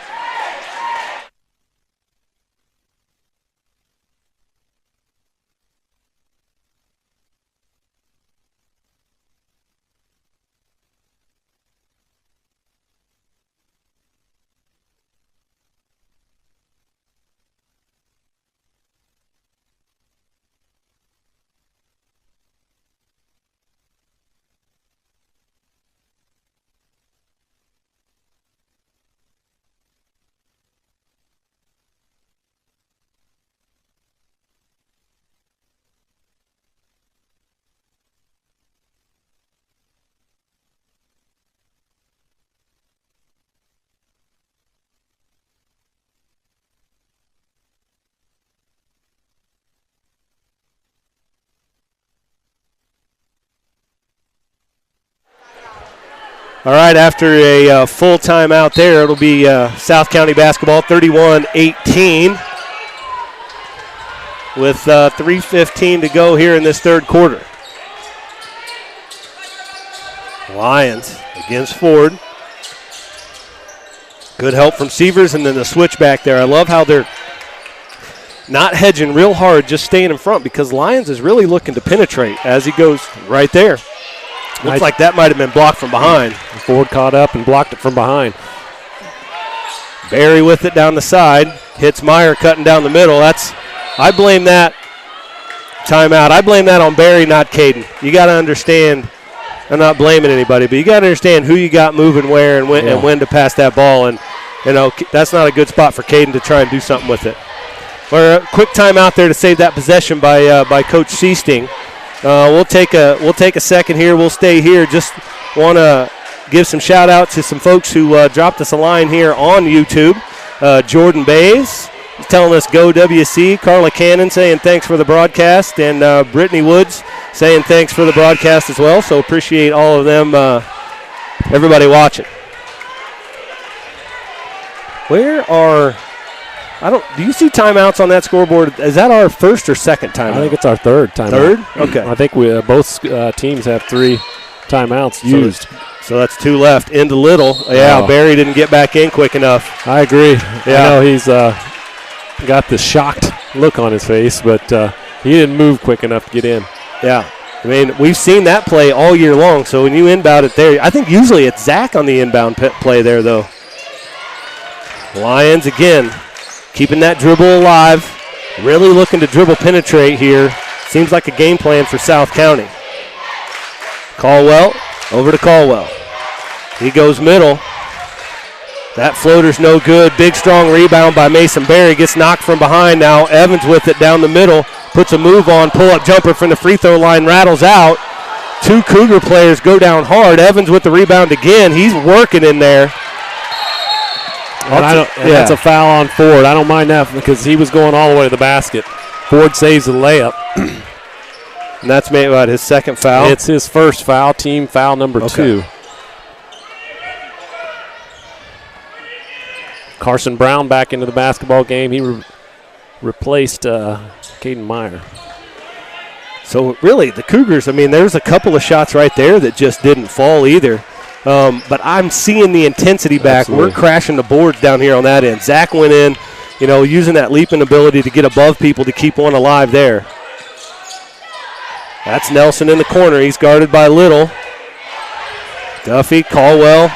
All right, after a full timeout there, it'll be South County basketball 31-18 with 3:15 to go here in this third quarter. Lions against Ford. Good help from Sievers, and then the switch back there. I love how they're not hedging real hard, just staying in front, because Lions is really looking to penetrate as he goes right there. Looks like that might have been blocked from behind. Ford caught up and blocked it from behind. Barry with it down the side. Hits Meyer cutting down the middle. I blame that timeout. I blame that on Barry, not Caden. You got to understand, I'm not blaming anybody, but you got to understand who you got moving where and when to pass that ball. And, that's not a good spot for Caden to try and do something with it. We're a quick timeout there to save that possession by Coach Seasting. We'll take a second here. We'll stay here. Just want to give some shout out to some folks who dropped us a line here on YouTube. Jordan Bays is telling us go WC. Carla Cannon saying thanks for the broadcast, and Brittany Woods saying thanks for the broadcast as well. So appreciate all of them, everybody watching. Do you see timeouts on that scoreboard? Is that our first or second timeout? I think it's our third timeout. Third? Okay. I think both teams have 3 timeouts used. So that's 2 left. Into Little. Yeah, Barry didn't get back in quick enough. I agree. Yeah. I know he's got the shocked look on his face, but he didn't move quick enough to get in. Yeah. I mean, we've seen that play all year long, so when you inbound it there, I think usually it's Zach on the inbound play there, though. Lions again. Keeping that dribble alive. Really looking to dribble penetrate here. Seems like a game plan for South County. Caldwell, over to Caldwell. He goes middle. That floater's no good. Big, strong rebound by Mason Berry. Gets knocked from behind now. Evans with it down the middle. Puts a move on. Pull-up jumper from the free throw line. Rattles out. 2 Cougar players go down hard. Evans with the rebound again. He's working in there. That's a foul on Ford. I don't mind that because he was going all the way to the basket. Ford saves the layup. And that's made his second foul? It's his first foul, team foul number 2. Carson Brown back into the basketball game. He replaced Caden Meyer. So really, the Cougars, there's a couple of shots right there that just didn't fall either. But I'm seeing the intensity back. Absolutely. We're crashing the boards down here on that end. Zach went in, using that leaping ability to get above people to keep one alive there. That's Nelson in the corner. He's guarded by Little. Duffy, Caldwell.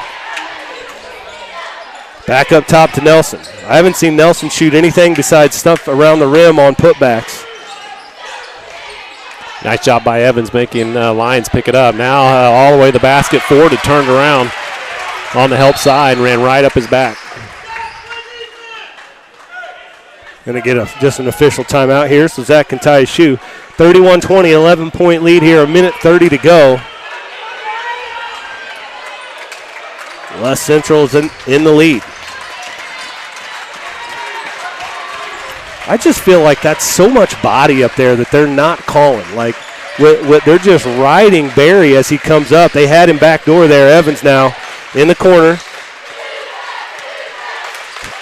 Back up top to Nelson. I haven't seen Nelson shoot anything besides stuff around the rim on putbacks. Nice job by Evans making Lions pick it up. Now all the way to the basket. Ford had turned around on the help side and ran right up his back. Going to get just an official timeout here so Zach can tie his shoe. 31-20, 11-point lead here, a minute 30 to go. West Central is in the lead. I just feel like that's so much body up there that they're not calling. Like, they're just riding Barry as he comes up. They had him backdoor there. Evans now in the corner.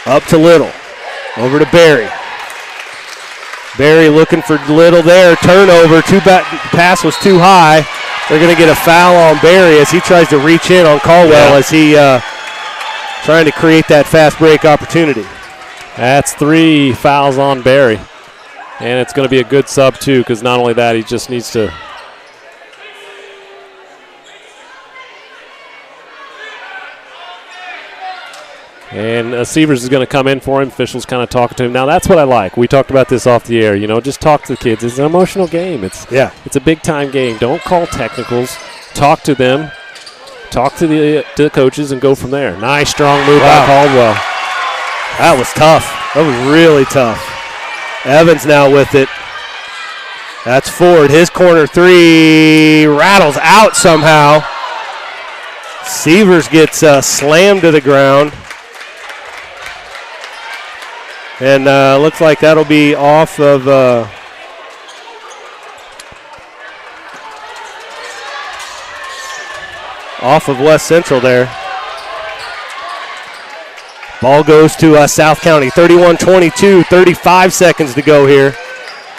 Up to Little. Over to Barry. Barry looking for Little there. Turnover. Pass was too high. They're going to get a foul on Barry as he tries to reach in on Caldwell as he trying to create that fast break opportunity. That's 3 fouls on Barry. And it's going to be a good sub, too, because not only that, he just needs to. And Sievers is going to come in for him. Officials kind of talking to him. Now, that's what I like. We talked about this off the air. Just talk to the kids. It's an emotional game. It's a big-time game. Don't call technicals. Talk to them. Talk to the coaches and go from there. Nice, strong move by Caldwell. That was tough. That was really tough. Evans now with it. That's Ford. His corner 3 rattles out somehow. Sievers gets slammed to the ground. And looks like that'll be off of off of West Central there. Ball goes to South County, 31-22, 35 seconds to go here.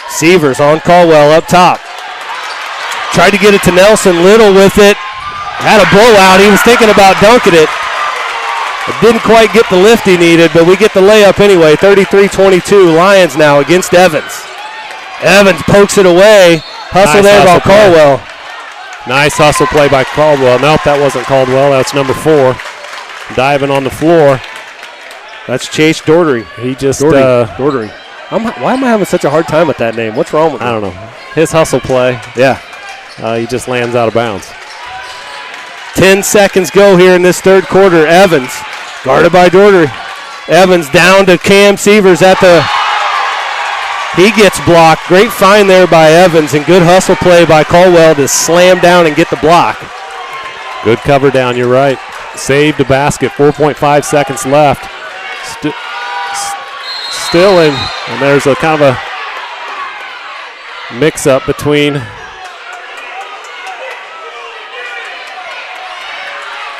Sievers on Caldwell up top. Tried to get it to Nelson, Little with it. Had a blowout, he was thinking about dunking it. It didn't quite get the lift he needed, but we get the layup anyway. 33-22, Lions now against Evans. Evans pokes it away. Hustle there by Caldwell. Nice hustle play by Caldwell. Nope, that wasn't Caldwell. That's number 4. Diving on the floor. That's Chase Daugherty. He just Daugherty. Why am I having such a hard time with that name? What's wrong with me? I don't know. His hustle play. Yeah. He just lands out of bounds. 10 seconds go here in this third quarter. Evans, guarded by Daugherty. Evans down to Cam Sievers at the... He gets blocked. Great find there by Evans and good hustle play by Caldwell to slam down and get the block. Good cover down, you're right. Saved a basket, 4.5 seconds left. Still in, and there's a kind of a mix-up between...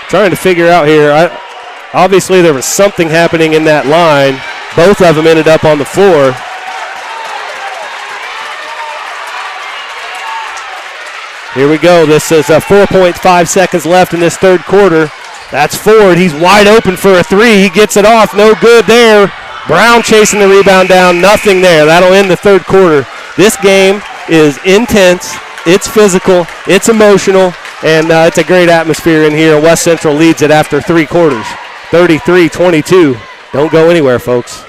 Trying to figure out here. Obviously there was something happening in that line. Both of them ended up on the floor. Here we go. This is 4.5 seconds left in this third quarter. That's Ford. He's wide open for a three. He gets it off. No good there. Brown chasing the rebound down. Nothing there. That'll end the third quarter. This game is intense. It's physical. It's emotional. And it's a great atmosphere in here. West Central leads it after 3 quarters. 33-22. Don't go anywhere, folks.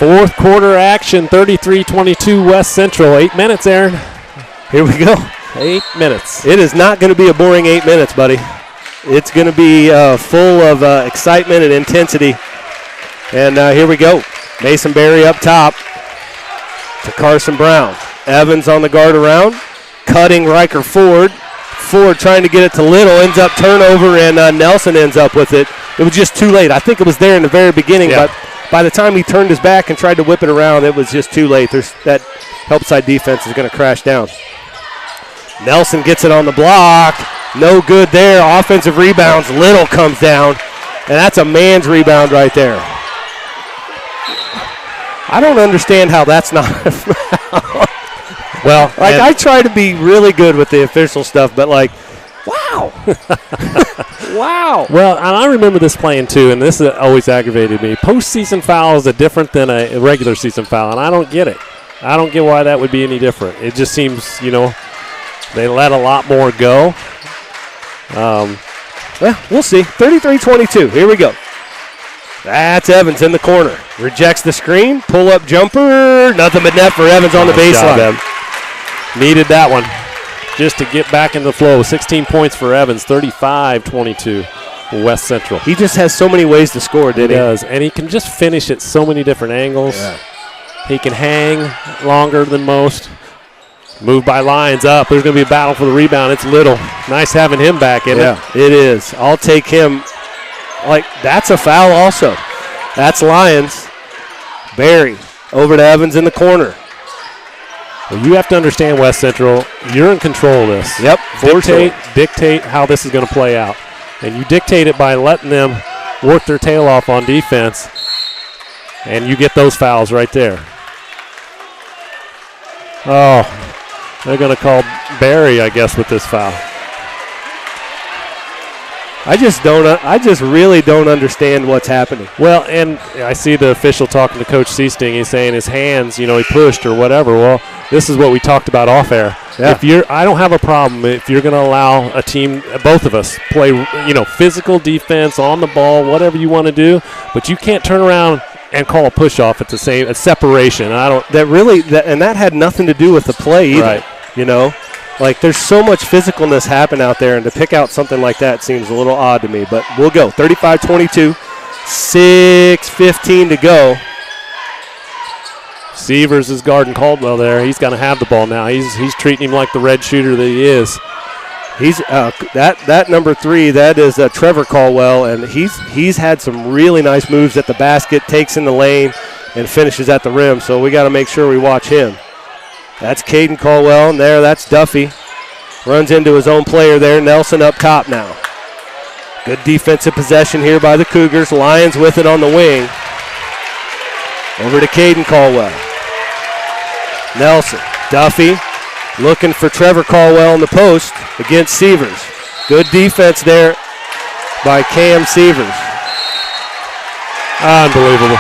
Fourth quarter action, 33-22 West Central. 8 minutes, Aaron. Here we go. 8 minutes. It is not going to be a boring 8 minutes, buddy. It's going to be full of excitement and intensity. And here we go. Mason Berry up top to Carson Brown. Evans on the guard around, cutting Riker Ford. Ford trying to get it to Little, ends up turnover, and Nelson ends up with it. It was just too late. I think it was there in the very beginning, but by the time he turned his back and tried to whip it around, it was just too late. That help side defense is going to crash down. Nelson gets it on the block. No good there. Offensive rebounds. Little comes down, and that's a man's rebound right there. I don't understand how that's not a foul. Well, I try to be really good with the official stuff, but wow. Wow. Well, and I remember this playing too, and this has always aggravated me. Postseason fouls are different than a regular season foul, and I don't get it. I don't get why that would be any different. It just seems, they let a lot more go. Well, we'll see. 33-22. Here we go. That's Evans in the corner. Rejects the screen. Pull-up jumper. Nothing but net for Evans on the baseline. Needed that one just to get back in the flow. 16 points for Evans, 35-22 West Central. He just has so many ways to score, didn't he? He does, and he can just finish at so many different angles. Yeah. He can hang longer than most. Moved by Lions up. There's going to be a battle for the rebound. It's Little. Nice having him back in it. Yeah, it is. I'll take him. That's a foul also. That's Lions. Barry over to Evans in the corner. Well, you have to understand, West Central, you're in control of this. Yep. Dictate how this is going to play out. And you dictate it by letting them work their tail off on defense, and you get those fouls right there. Oh, they're going to call Barry, I guess, with this foul. I just really don't understand what's happening. Well, and I see the official talking to Coach Seasting. He's saying his hands, he pushed or whatever. Well, this is what we talked about off air. Yeah. I don't have a problem if you're going to allow a team, both of us, play, physical defense on the ball, whatever you want to do, but you can't turn around and call a push off at the same a separation. That had nothing to do with the play either. Right. Like, there's so much physicalness happen out there, and to pick out something like that seems a little odd to me. But we'll go. 35-22, 6:15 to go. Severs is guarding Caldwell there. He's going to have the ball now. He's treating him like the red shooter that he is. He's that number 3. That is Trevor Caldwell, and he's had some really nice moves at the basket, takes in the lane, and finishes at the rim. So we got to make sure we watch him. That's Caden Caldwell, and that's Duffy. Runs into his own player there. Nelson up top now. Good defensive possession here by the Cougars. Lions with it on the wing. Over to Caden Caldwell. Nelson, Duffy, looking for Trevor Caldwell in the post against Severs. Good defense there by Cam Severs. Unbelievable.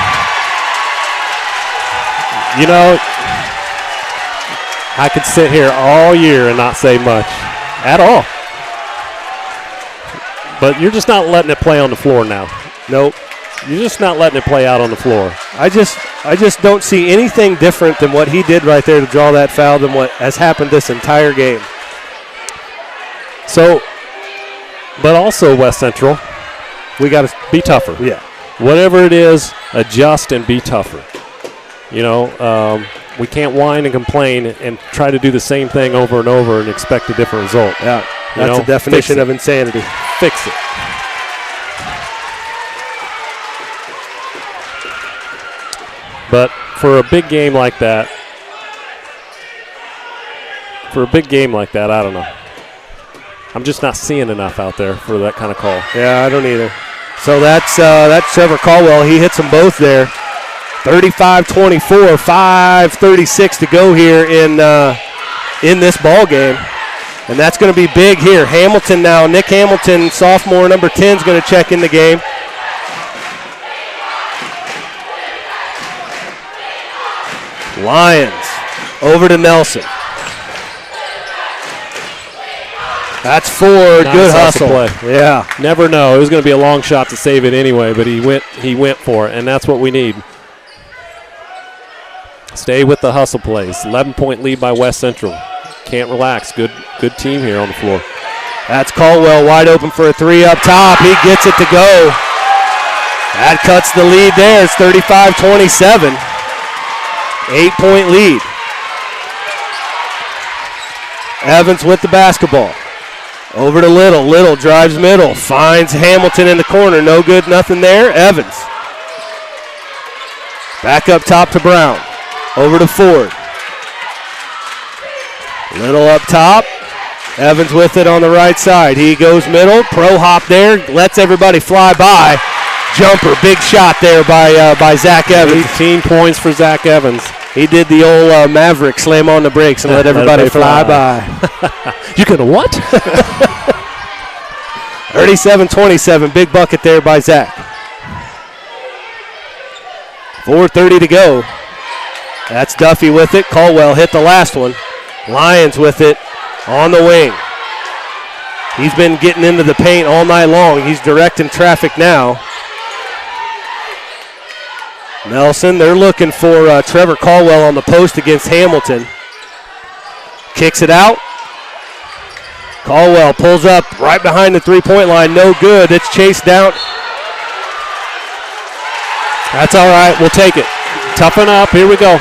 I could sit here all year and not say much at all. But you're just not letting it play on the floor now. Nope. You're just not letting it play out on the floor. I just don't see anything different than what he did right there to draw that foul than what has happened this entire game. So, but also West Central, we got to be tougher. Yeah. Whatever it is, adjust and be tougher. We can't whine and complain and try to do the same thing over and over and expect a different result. Yeah, that's the definition of insanity. Fix it. But for a big game like that, I don't know. I'm just not seeing enough out there for that kind of call. Yeah, I don't either. So that's Trevor Caldwell. He hits them both there. 35-24, 5:36 to go here in this ball game. And that's going to be big here. Hamilton now. Nick Hamilton, sophomore, number 10, is going to check in the game. Lions over to Nelson. That's Ford. Nice good hustle. Play. Yeah. Never know. It was going to be a long shot to save it anyway, but he went for it, and that's what we need. Stay with the hustle plays. 11-point lead by West Central. Can't relax. Good team here on the floor. That's Caldwell wide open for a 3 up top. He gets it to go. That cuts the lead there. It's 35-27. 8-point lead. Evans with the basketball. Over to Little. Little drives middle. Finds Hamilton in the corner. No good, nothing there. Evans. Back up top to Brown. Over to Ford. Little up top. Evans with it on the right side. He goes middle. Pro hop there. Lets everybody fly by. Jumper. Big shot there by Zach Evans. 18 points for Zach Evans. He did the old Maverick slam on the brakes and let everybody fly by. You could have what? 37-27. Big bucket there by Zach. 4:30 to go. That's Duffy with it. Caldwell hit the last one. Lions with it on the wing. He's been getting into the paint all night long. He's directing traffic now. Nelson, they're looking for Trevor Caldwell on the post against Hamilton. Kicks it out. Caldwell pulls up right behind the three-point line. No good. It's chased down. That's all right. We'll take it. Toughen up. Here we go.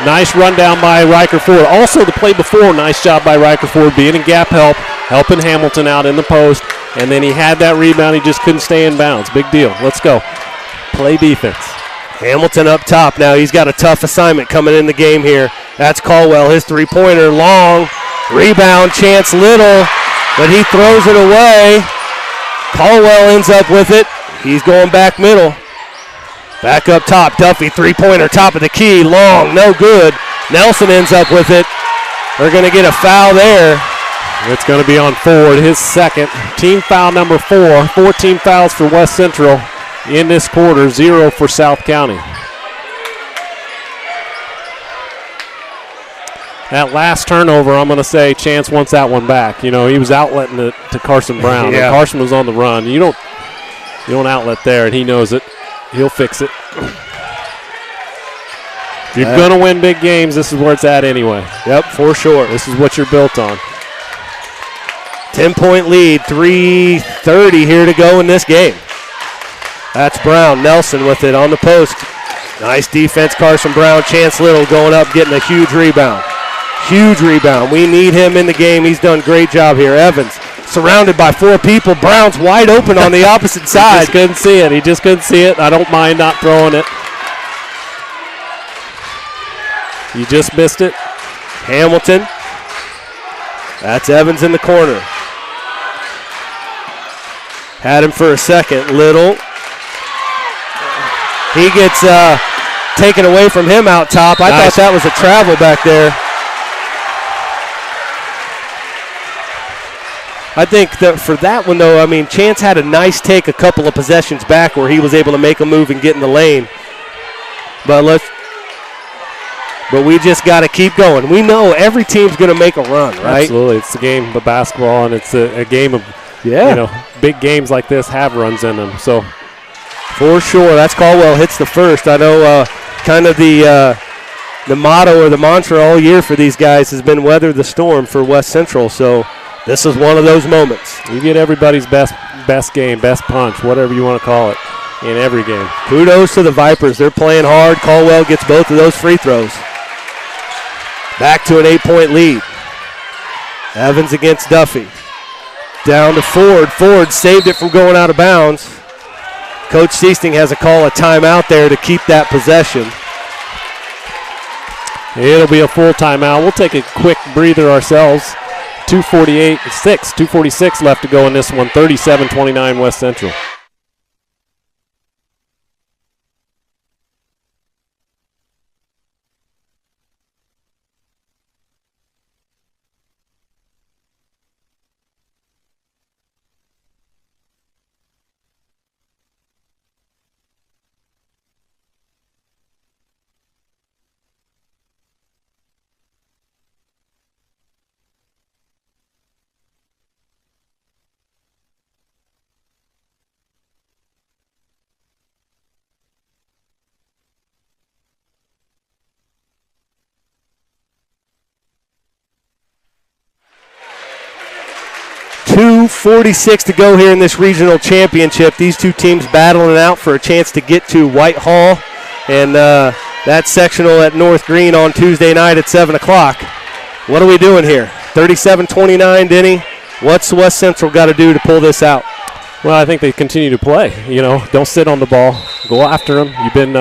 Nice rundown by Riker Ford. Also, the play before, nice job by Riker Ford being in gap help, helping Hamilton out in the post. And then he had that rebound. He just couldn't stay in bounds. Big deal. Let's go. Play defense. Hamilton up top now. He's got a tough assignment coming in the game here. That's Caldwell. His three-pointer long. Rebound, Chance Little, but he throws it away. Caldwell ends up with it. He's going back middle. Back up top, Duffy, three-pointer, top of the key, long, no good. Nelson ends up with it. They're going to get a foul there. It's going to be on Ford, his second. Team foul number 4. 14 fouls for West Central in this quarter, 0 for South County. That last turnover, I'm going to say Chance wants that one back. You know, he was outletting it to Carson Brown. Yeah. And Carson was on the run. You don't outlet there, and he knows it. He'll fix it. If you're going to win big games, this is where it's at anyway. Yep, for sure. This is what you're built on. 10-point lead, 3:30 here to go in this game. That's Brown. Nelson with it on the post. Nice defense, Carson Brown. Chance Little going up, getting a huge rebound. Huge rebound. We need him in the game. He's done a great job here. Evans surrounded by 4 people. Brown's wide open on the opposite side. He just couldn't see it. He just couldn't see it. I don't mind not throwing it. You just missed it. Hamilton. That's Evans in the corner. Had him for a second. Little. He gets taken away from him out top. I thought that was a travel back there. I think that for that one, though, I mean, Chance had a nice take a couple of possessions back where he was able to make a move and get in the lane. But we just got to keep going. We know every team's going to make a run, right? Absolutely. It's a game of basketball, and it's a game of, big games like this have runs in them. So, for sure. That's Caldwell hits the first. I know kind of the motto or the mantra all year for these guys has been weather the storm for West Central. So this is one of those moments. You get everybody's best game, best punch, whatever you want to call it, in every game. Kudos to the Vipers. They're playing hard. Caldwell gets both of those free throws. Back to an 8-point lead. Evans against Duffy. Down to Ford. Ford saved it from going out of bounds. Coach Seasting has a call a timeout there to keep that possession. It'll be a full timeout. We'll take a quick breather ourselves. 2:46 left to go in this one. 37-29 West Central. .246 to go here in this regional championship. These two teams battling it out for a chance to get to Whitehall. And that sectional at North Green on Tuesday night at 7 o'clock. What are we doing here? 37-29, Denny. What's West Central got to do to pull this out? Well, I think they continue to play. Don't sit on the ball. Go after them. You've been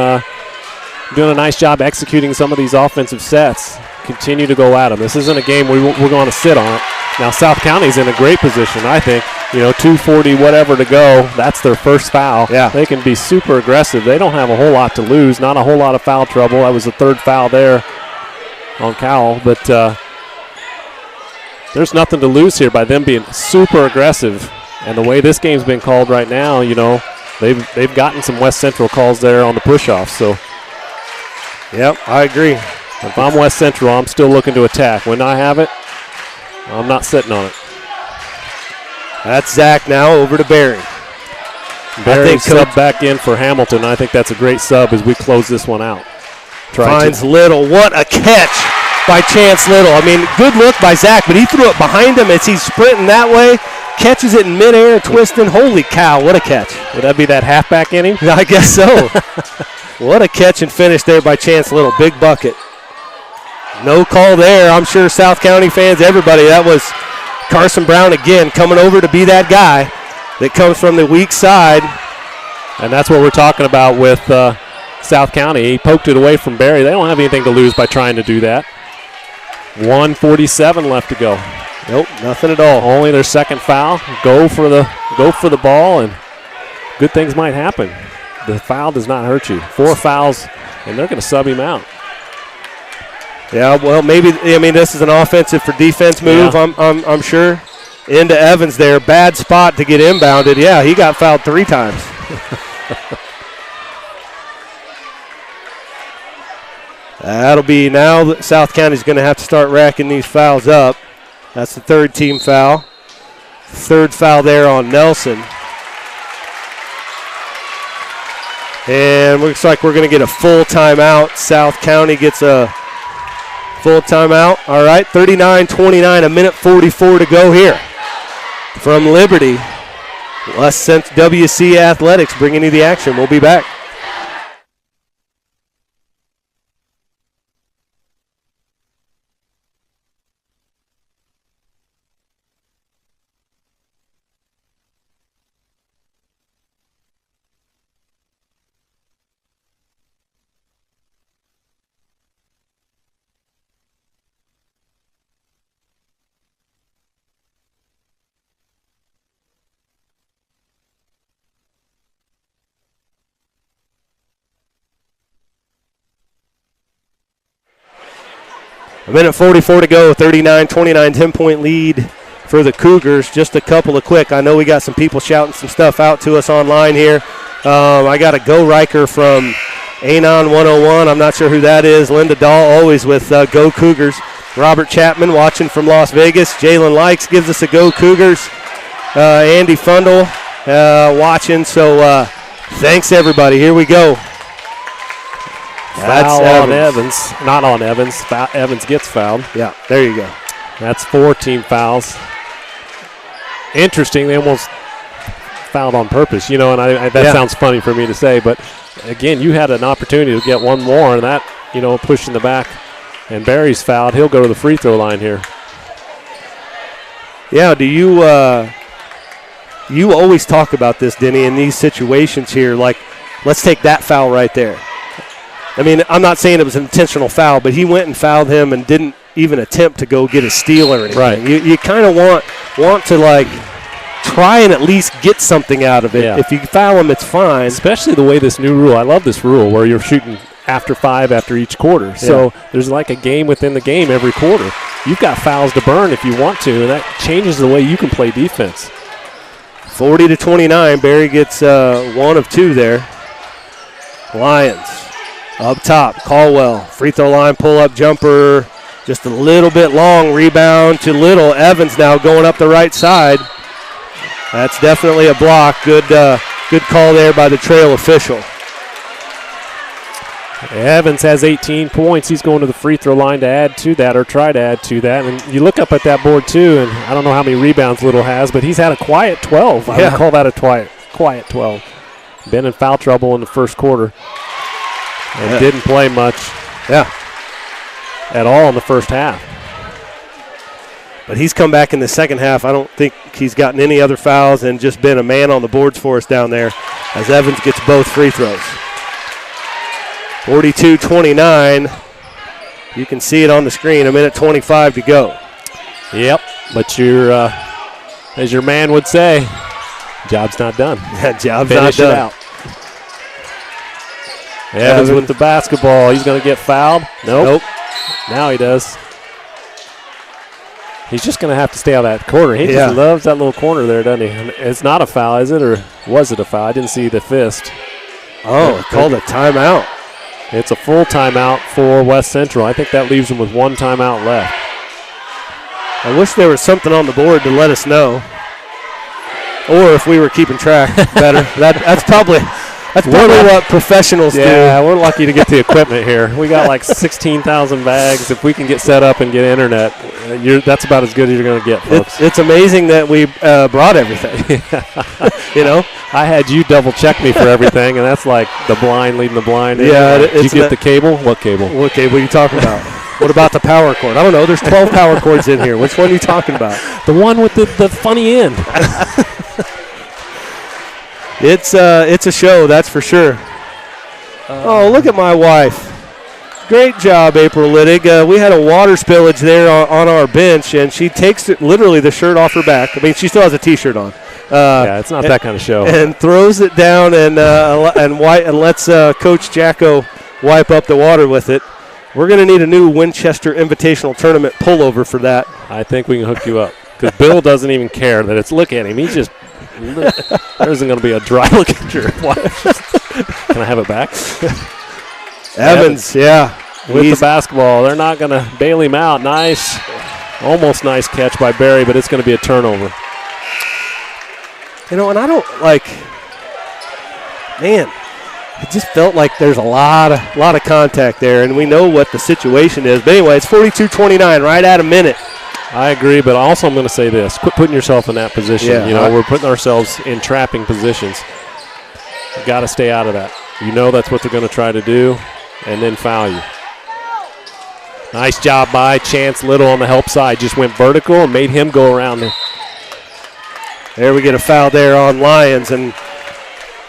doing a nice job executing some of these offensive sets. Continue to go at them. This isn't a game we're going to sit on it. Now, South County's in a great position, I think. 2:40 whatever to go. That's their first foul. Yeah. They can be super aggressive. They don't have a whole lot to lose. Not a whole lot of foul trouble. That was the third foul there on Cowell. But there's nothing to lose here by them being super aggressive. And the way this game's been called right now, they've gotten some West Central calls there on the push-offs. So, yep, I agree. If I'm West Central, I'm still looking to attack. When I have it, I'm not sitting on it. That's Zach now over to Barry. Barry sub back in for Hamilton. I think that's a great sub as we close this one out. Finds Little. What a catch by Chance Little. I mean, good look by Zach, but he threw it behind him as he's sprinting that way. Catches it in midair, twisting. Holy cow, what a catch. Would that be that halfback inning? I guess so. What a catch and finish there by Chance Little. Big bucket. No call there. I'm sure South County fans, everybody, that was Carson Brown again coming over to be that guy that comes from the weak side. And that's what we're talking about with South County. He poked it away from Barry. They don't have anything to lose by trying to do that. 1:47 left to go. Nope, nothing at all. Only their second foul. Go for the ball, and good things might happen. The foul does not hurt you. 4 fouls, and they're going to sub him out. Yeah, well, maybe, this is an offensive for defense move, Yeah. I'm sure. Into Evans there. Bad spot to get inbounded. Yeah, he got fouled 3 times. That'll be now that South County's going to have to start racking these fouls up. That's the 3rd team foul. 3rd foul there on Nelson. And looks like we're going to get a full timeout. South County gets a full timeout. All right, 39-29, a minute 44 to go here. From Liberty, Les Central WC Athletics bringing you the action. We'll be back. A minute 44 to go, 39-29, 10-point lead for the Cougars. Just a couple of quick. I know we got some people shouting some stuff out to us online here. I got a Go Riker from Anon 101. I'm not sure who that is. Linda Dahl, always with Go Cougars. Robert Chapman watching from Las Vegas. Jalen Likes gives us a Go Cougars. Andy Fundle watching. So thanks, everybody. Here we go. Foul on Evans. Not on Evans. Evans gets fouled. Yeah, there you go. That's 4 team fouls. Interesting. They almost fouled on purpose, and that sounds funny for me to say, but again, you had an opportunity to get one more, and that, pushed in the back. And Barry's fouled. He'll go to the free throw line here. Yeah, do you you always talk about this, Denny, in these situations here, like, let's take that foul right there. I'm not saying it was an intentional foul, but he went and fouled him and didn't even attempt to go get a steal or anything. Right. You kind of want to, like, try and at least get something out of it. Yeah. If you foul him, it's fine. Especially the way this new rule. I love this rule where you're shooting after 5 after each quarter. Yeah. So there's like a game within the game every quarter. You've got fouls to burn if you want to, and that changes the way you can play defense. 40-29. Barry gets 1 of 2 there. Lions up top. Caldwell, free throw line, pull-up jumper. Just a little bit long. Rebound to Little. Evans now going up the right side. That's definitely a block. Good call there by the trail official. Evans has 18 points. He's going to the free throw line to add to that, or try to add to that. And you look up at that board, too, and I don't know how many rebounds Little has, but he's had a quiet 12. I would call that a quiet 12. Been in foul trouble in the first quarter. And didn't play much at all in the first half. But he's come back in the second half. I don't think he's gotten any other fouls and just been a man on the boards for us down there as Evans gets both free throws. 42-29. You can see it on the screen, a minute 25 to go. Yep, but you're, as your man would say, job's not done. Job's Finish not done. It out. Evans with the basketball. He's going to get fouled. Nope. Now he does. He's just going to have to stay out of that corner. He just loves that little corner there, doesn't he? It's not a foul, is it? Or was it a foul? I didn't see the fist. Oh, called a timeout. It's a full timeout for West Central. I think that leaves them with 1 timeout left. I wish there was something on the board to let us know. Or if we were keeping track better. That's probably what professionals do. Yeah, we're lucky to get the equipment here. We got like 16,000 bags. If we can get set up and get internet, that's about as good as you're going to get, folks. It's amazing that we brought everything. I had you double check me for everything, and that's like the blind leading the blind. Yeah, did you get the cable? What cable? What cable are you talking about? What about the power cord? I don't know. There's 12 power cords in here. Which one are you talking about? The one with the funny end. It's a show, that's for sure. Oh, look at my wife. Great job, April Littig. We had a water spillage there on our bench, and she takes literally the shirt off her back. I mean, she still has a T-shirt on. It's not that kind of show. And throws it down and lets Coach Jacko wipe up the water with it. We're going to need a new Winchester Invitational Tournament pullover for that. I think we can hook you up because Bill doesn't even care that it's. Look at him. He's just. There isn't going to be a dry look at your wife. Can I have it back? Evans, yeah. With the basketball. They're not going to bail him out. Nice. Almost nice catch by Barry, but it's going to be a turnover. You know, and I don't man, it just felt like there's a lot of contact there, and we know what the situation is. But anyway, it's 42-29, right at a minute. I agree, but also I'm going to say this. Quit putting yourself in that position. Yeah, we're putting ourselves in trapping positions. You got to stay out of that. You know that's what they're going to try to do, and then foul you. Nice job by Chance Little on the help side. Just went vertical and made him go around there. There we get a foul there on Lyons, and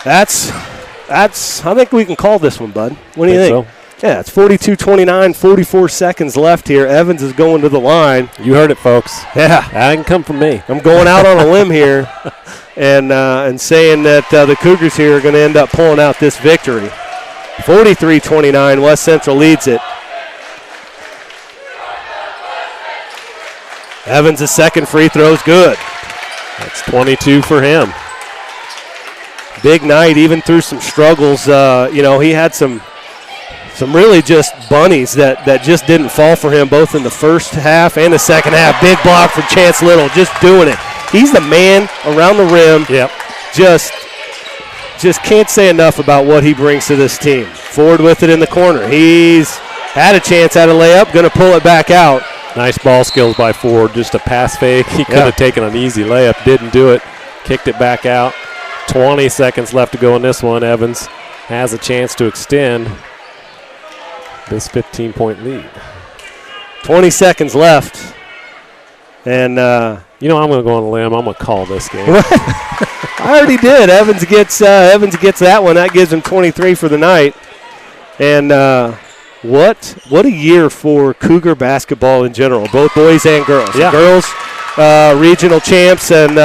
that's I think we can call this one, bud. What do you think? So? Yeah, it's 42-29, 44 seconds left here. Evans is going to the line. You heard it, folks. Yeah. That can come from me. I'm going out on a limb here and saying that the Cougars here are going to end up pulling out this victory. 43-29, West Central leads it. Evans' second free throw's good. That's 22 for him. Big night, even through some struggles. He had some really just bunnies that just didn't fall for him, both in the first half and the second half. Big block for Chance Little, just doing it. He's the man around the rim. Yep. Just can't say enough about what he brings to this team. Ford with it in the corner. He's had a chance at a layup, going to pull it back out. Nice ball skills by Ford. Just a pass fake. He could have taken an easy layup, didn't do it. Kicked it back out. 20 seconds left to go in this one. Evans has a chance to extend this 15-point lead. 20 seconds left. And, I'm going to go on a limb. I'm going to call this game. I already did. Evans gets that one. That gives him 23 for the night. And what a year for Cougar basketball in general, both boys and girls. Yeah. The girls, regional champs, and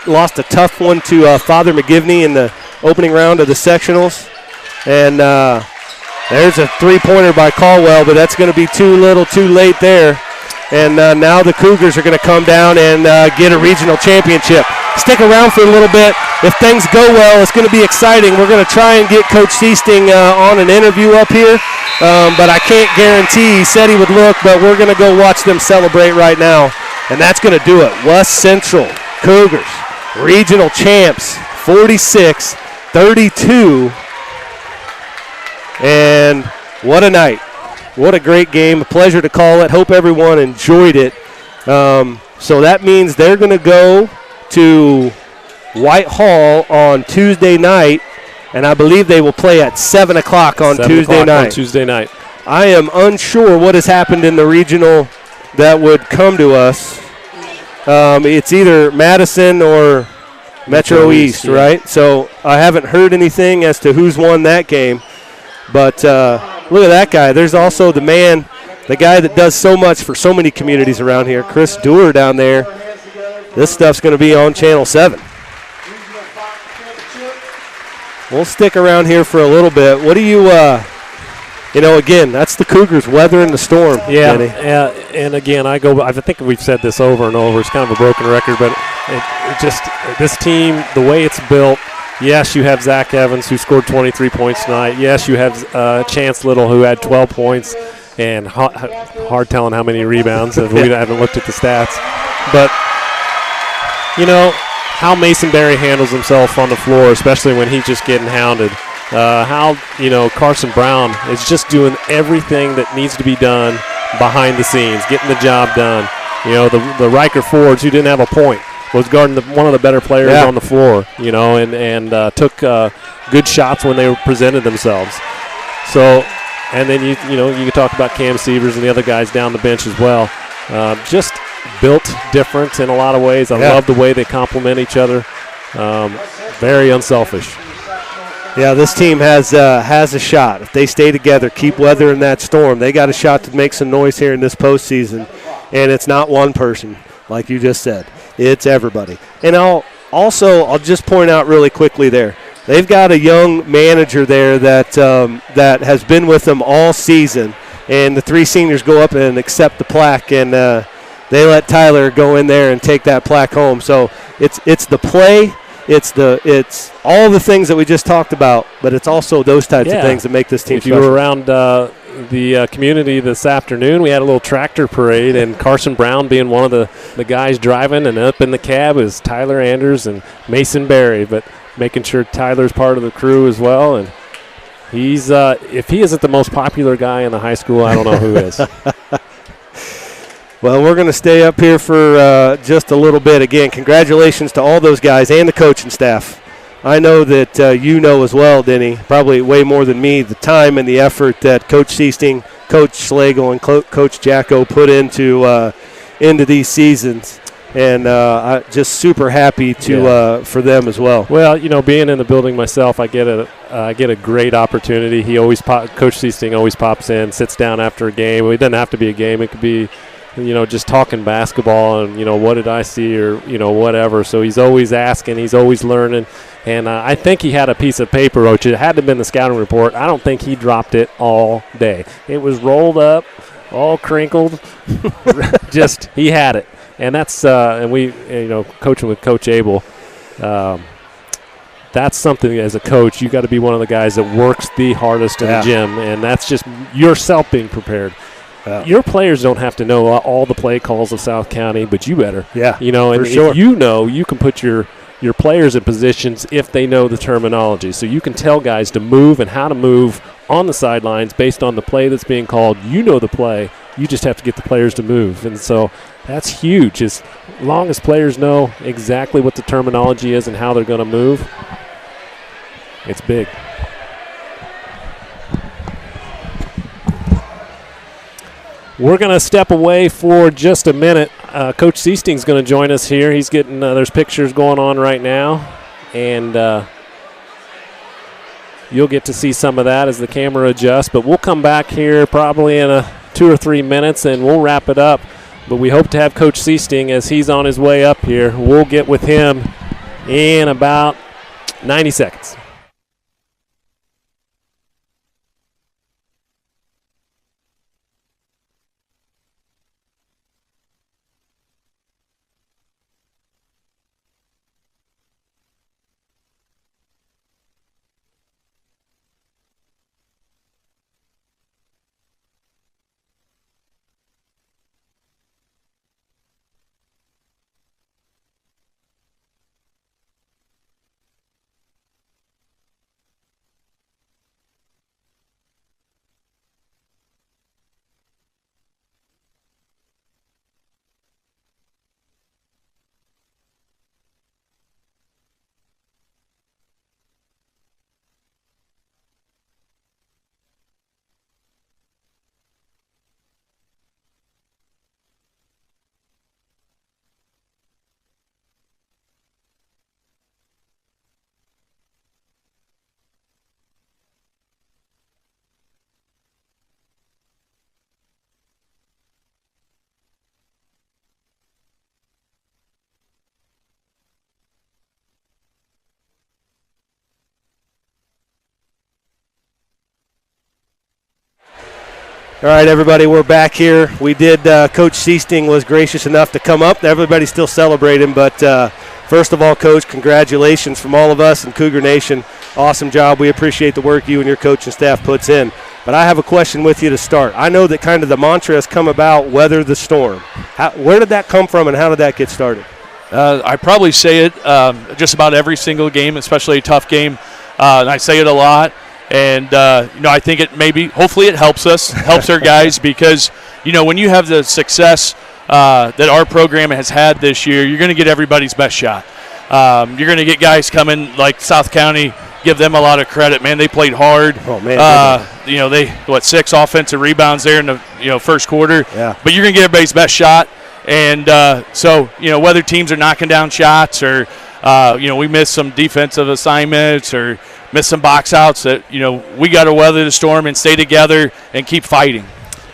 lost a tough one to Father McGivney in the opening round of the sectionals. And there's a three-pointer by Caldwell, but that's going to be too little, too late there. And now the Cougars are going to come down and get a regional championship. Stick around for a little bit. If things go well, it's going to be exciting. We're going to try and get Coach Seasting on an interview up here, but I can't guarantee. He said he would look, but we're going to go watch them celebrate right now, and that's going to do it. West Central Cougars, regional champs, 46-32, and what a night. What a great game. A pleasure to call it. Hope everyone enjoyed it. So that means they're going to go to Whitehall on Tuesday night, and I believe they will play at 7 o'clock on Tuesday night. I am unsure what has happened in the regional that would come to us. It's either Madison or Metro East, right? So I haven't heard anything as to who's won that game. But look at that guy. There's also the guy that does so much for so many communities around here, Chris Dewar down there. This stuff's going to be on Channel 7. We'll stick around here for a little bit. What do you, again, that's the Cougars weathering the storm. Yeah, and again, I think we've said this over and over. It's kind of a broken record, but this team, the way it's built, yes, you have Zach Evans, who scored 23 points tonight. Yes, you have Chance Little, who had 12 points, and hard telling how many rebounds. We haven't looked at the stats. But, how Mason Berry handles himself on the floor, especially when he's just getting hounded. How Carson Brown is just doing everything that needs to be done behind the scenes, getting the job done. The Riker Fords, who didn't have a point, was guarding one of the better players on the floor, and took good shots when they presented themselves. So, and then you can talk about Cam Severs and the other guys down the bench as well. Just built different in a lot of ways. I love the way they complement each other. Very unselfish. Yeah, this team has a shot. If they stay together, keep weathering that storm, they got a shot to make some noise here in this postseason. And it's not one person, like you just said. It's everybody. And I'll just point out really quickly there, they've got a young manager there that has been with them all season, and the 3 seniors go up and accept the plaque, and they let Tyler go in there and take that plaque home. So it's the play, it's all the things that we just talked about, but it's also those types of things that make this team special. If you were around the community this afternoon, we had a little tractor parade, and Carson Brown being one of the guys driving, and up in the cab is Tyler Anders and Mason Berry, but making sure Tyler's part of the crew as well. And he's if he isn't the most popular guy in the high school, I don't know who is. Well, we're going to stay up here for just a little bit. Again, congratulations to all those guys and the coaching staff. I know that you know as well, Denny, probably way more than me, the time and the effort that Coach Seasting, Coach Schlegel, and Coach Jacko put into these seasons. And I'm just super happy for them as well. Well, being in the building myself, I get a great opportunity. Coach Seasting always pops in, sits down after a game. It doesn't have to be a game. It could be just talking basketball and, what did I see or, whatever. So he's always asking. He's always learning. And I think he had a piece of paper, which it had to have been the scouting report. I don't think he dropped it all day. It was rolled up, all crinkled. Just he had it. And that's and we, coaching with Coach Abel, that's something as a coach, you got to be one of the guys that works the hardest in the gym. And that's just yourself being prepared. Your players don't have to know all the play calls of South County, but you better. Yeah, and if you can put your players in positions if they know the terminology. So you can tell guys to move and how to move on the sidelines based on the play that's being called. You know the play. You just have to get the players to move. And so that's huge. As long as players know exactly what the terminology is and how they're going to move, it's big. We're going to step away for just a minute. Coach Seasting's going to join us here. He's getting there's pictures going on right now, and you'll get to see some of that as the camera adjusts. But we'll come back here probably in 2 or 3 minutes, and we'll wrap it up. But we hope to have Coach Seasting as he's on his way up here. We'll get with him in about 90 seconds. All right, everybody, we're back here. We did, Coach Seasting was gracious enough to come up. Everybody's still celebrating, but first of all, Coach, congratulations from all of us in Cougar Nation. Awesome job. We appreciate the work you and your coaching staff puts in. But I have a question with you to start. I know that kind of the mantra has come about, weather the storm. Where did that come from, and how did that get started? I probably say it just about every single game, especially a tough game. And I say it a lot. And, I think hopefully it helps us, helps our guys because, when you have the success that our program has had this year, you're going to get everybody's best shot. You're going to get guys coming like South County, give them a lot of credit. Man, they played hard. Oh, man. They 6 offensive rebounds there in the first quarter. Yeah. But you're going to get everybody's best shot. And whether teams are knocking down shots or, we missed some defensive assignments or – miss some box outs that, we got to weather the storm and stay together and keep fighting.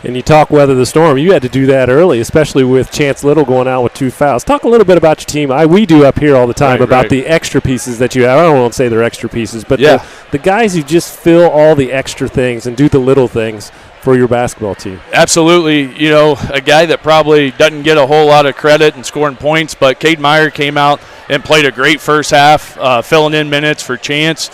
And you talk weather the storm. You had to do that early, especially with Chance Little going out with 2 fouls. Talk a little bit about your team. We do up here all the time about the extra pieces that you have. I don't want to say they're extra pieces, but the guys who just fill all the extra things and do the little things. for your basketball team. Absolutely. You know, a guy that probably doesn't get a whole lot of credit in scoring points, but Cade Meyer came out and played a great first half, filling in minutes for Chance.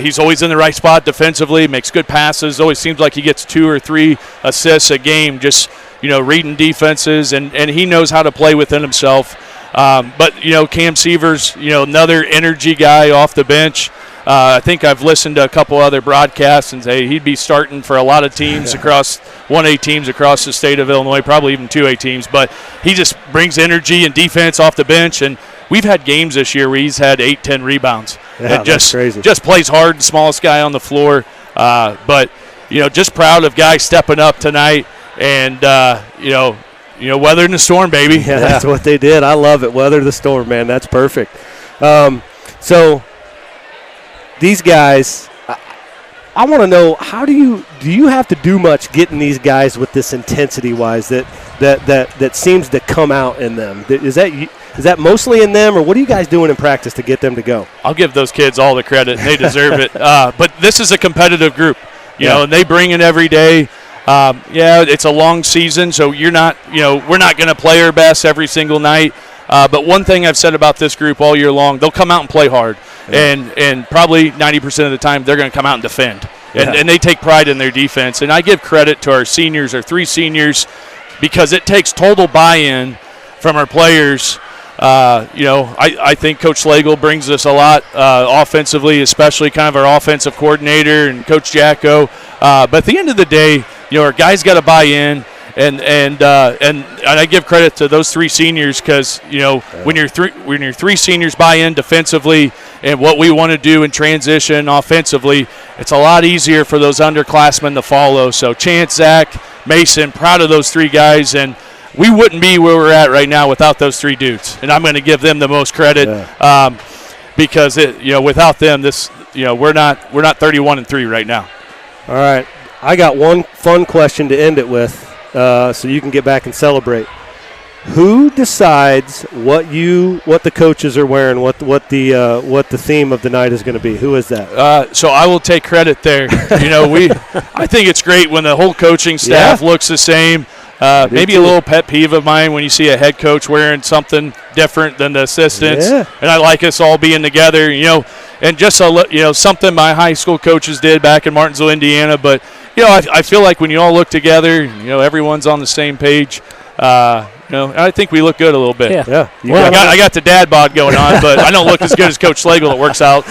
He's always in the right spot defensively, makes good passes, always seems like he gets 2 or 3 assists a game, just, you know, reading defenses, and he knows how to play within himself. But, you know, Cam Severs, you know, another energy guy off the bench. I think I've listened to a couple other broadcasts and say he'd be starting for a lot of teams across 1A teams across the state of Illinois, probably even 2A teams. But he just brings energy and defense off the bench. And we've had games this year where he's had 8, 10 rebounds. Yeah, and that's crazy. Just plays hard, smallest guy on the floor. But, you know, just proud of guys stepping up tonight and, you know, weathering the storm, baby. Yeah, that's what they did. I love it. Weather the storm, man. That's perfect. So these guys, I want to know, how do you have to do much getting these guys with this intensity-wise that seems to come out in them? Is that mostly in them, or what are you guys doing in practice to get them to go? I'll give those kids all the credit. They deserve it. But this is a competitive group, you know, and they bring it every day. It's a long season, so we're not going to play our best every single night. But one thing I've said about this group all year long, they'll come out and play hard. Yeah. And probably 90% of the time they're going to come out and defend. And they take pride in their defense. And I give credit to our seniors, our 3 seniors, because it takes total buy-in from our players. I think Coach Slagle brings us a lot offensively, especially kind of our offensive coordinator and Coach Jacko. But at the end of the day, you know, our guys got to buy in. And I give credit to those 3 seniors because, you know, when your 3 seniors buy in defensively and what we want to do in transition offensively, it's a lot easier for those underclassmen to follow. So Chance, Zach, Mason, proud of those 3 guys, and we wouldn't be where we're at right now without those 3 dudes. And I'm going to give them the most credit because without them, we're not 31-3 right now. All right, I got one fun question to end it with. So you can get back and celebrate. Who decides what the coaches are wearing, what the theme of the night is going to be? Who is that? So I will take credit there. You know, I think it's great when the whole coaching staff looks the same. Maybe a little pet peeve of mine when you see a head coach wearing something different than the assistants. Yeah. And I like us all being together, you know, and just something my high school coaches did back in Martinsville, Indiana. But, you know, I feel like when you all look together, you know, everyone's on the same page. I think we look good a little bit. Yeah. I got the dad bod going on, but I don't look as good as Coach Slagle that works out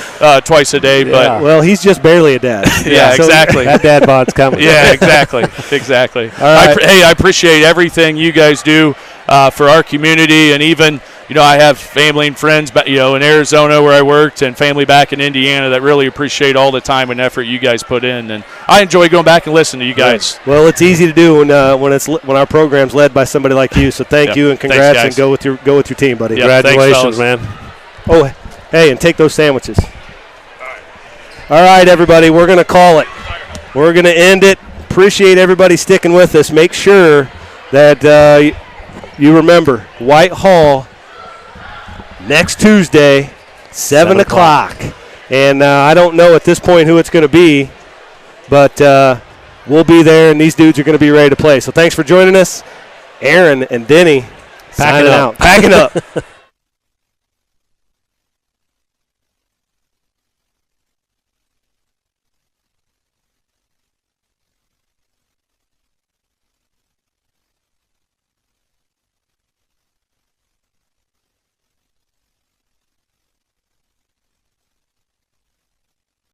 twice a day. But well, he's just barely a dad. Yeah, so exactly. That dad bod's coming. Yeah, exactly. All right. I appreciate everything you guys do for our community, and even, you know, I have family and friends, you know, in Arizona where I worked, and family back in Indiana that really appreciate all the time and effort you guys put in. And I enjoy going back and listening to you guys. Well, it's easy to do when our program's led by somebody like you. So thank you and congrats, and go with your team, buddy. Congratulations, man. Oh, hey, and take those sandwiches. All right, everybody, we're going to call it. We're going to end it. Appreciate everybody sticking with us. Make sure that you remember Whitehall next Tuesday, 7 o'clock. And I don't know at this point who it's going to be, but we'll be there, and these dudes are going to be ready to play. So thanks for joining us. Aaron and Denny signing out. Packing up.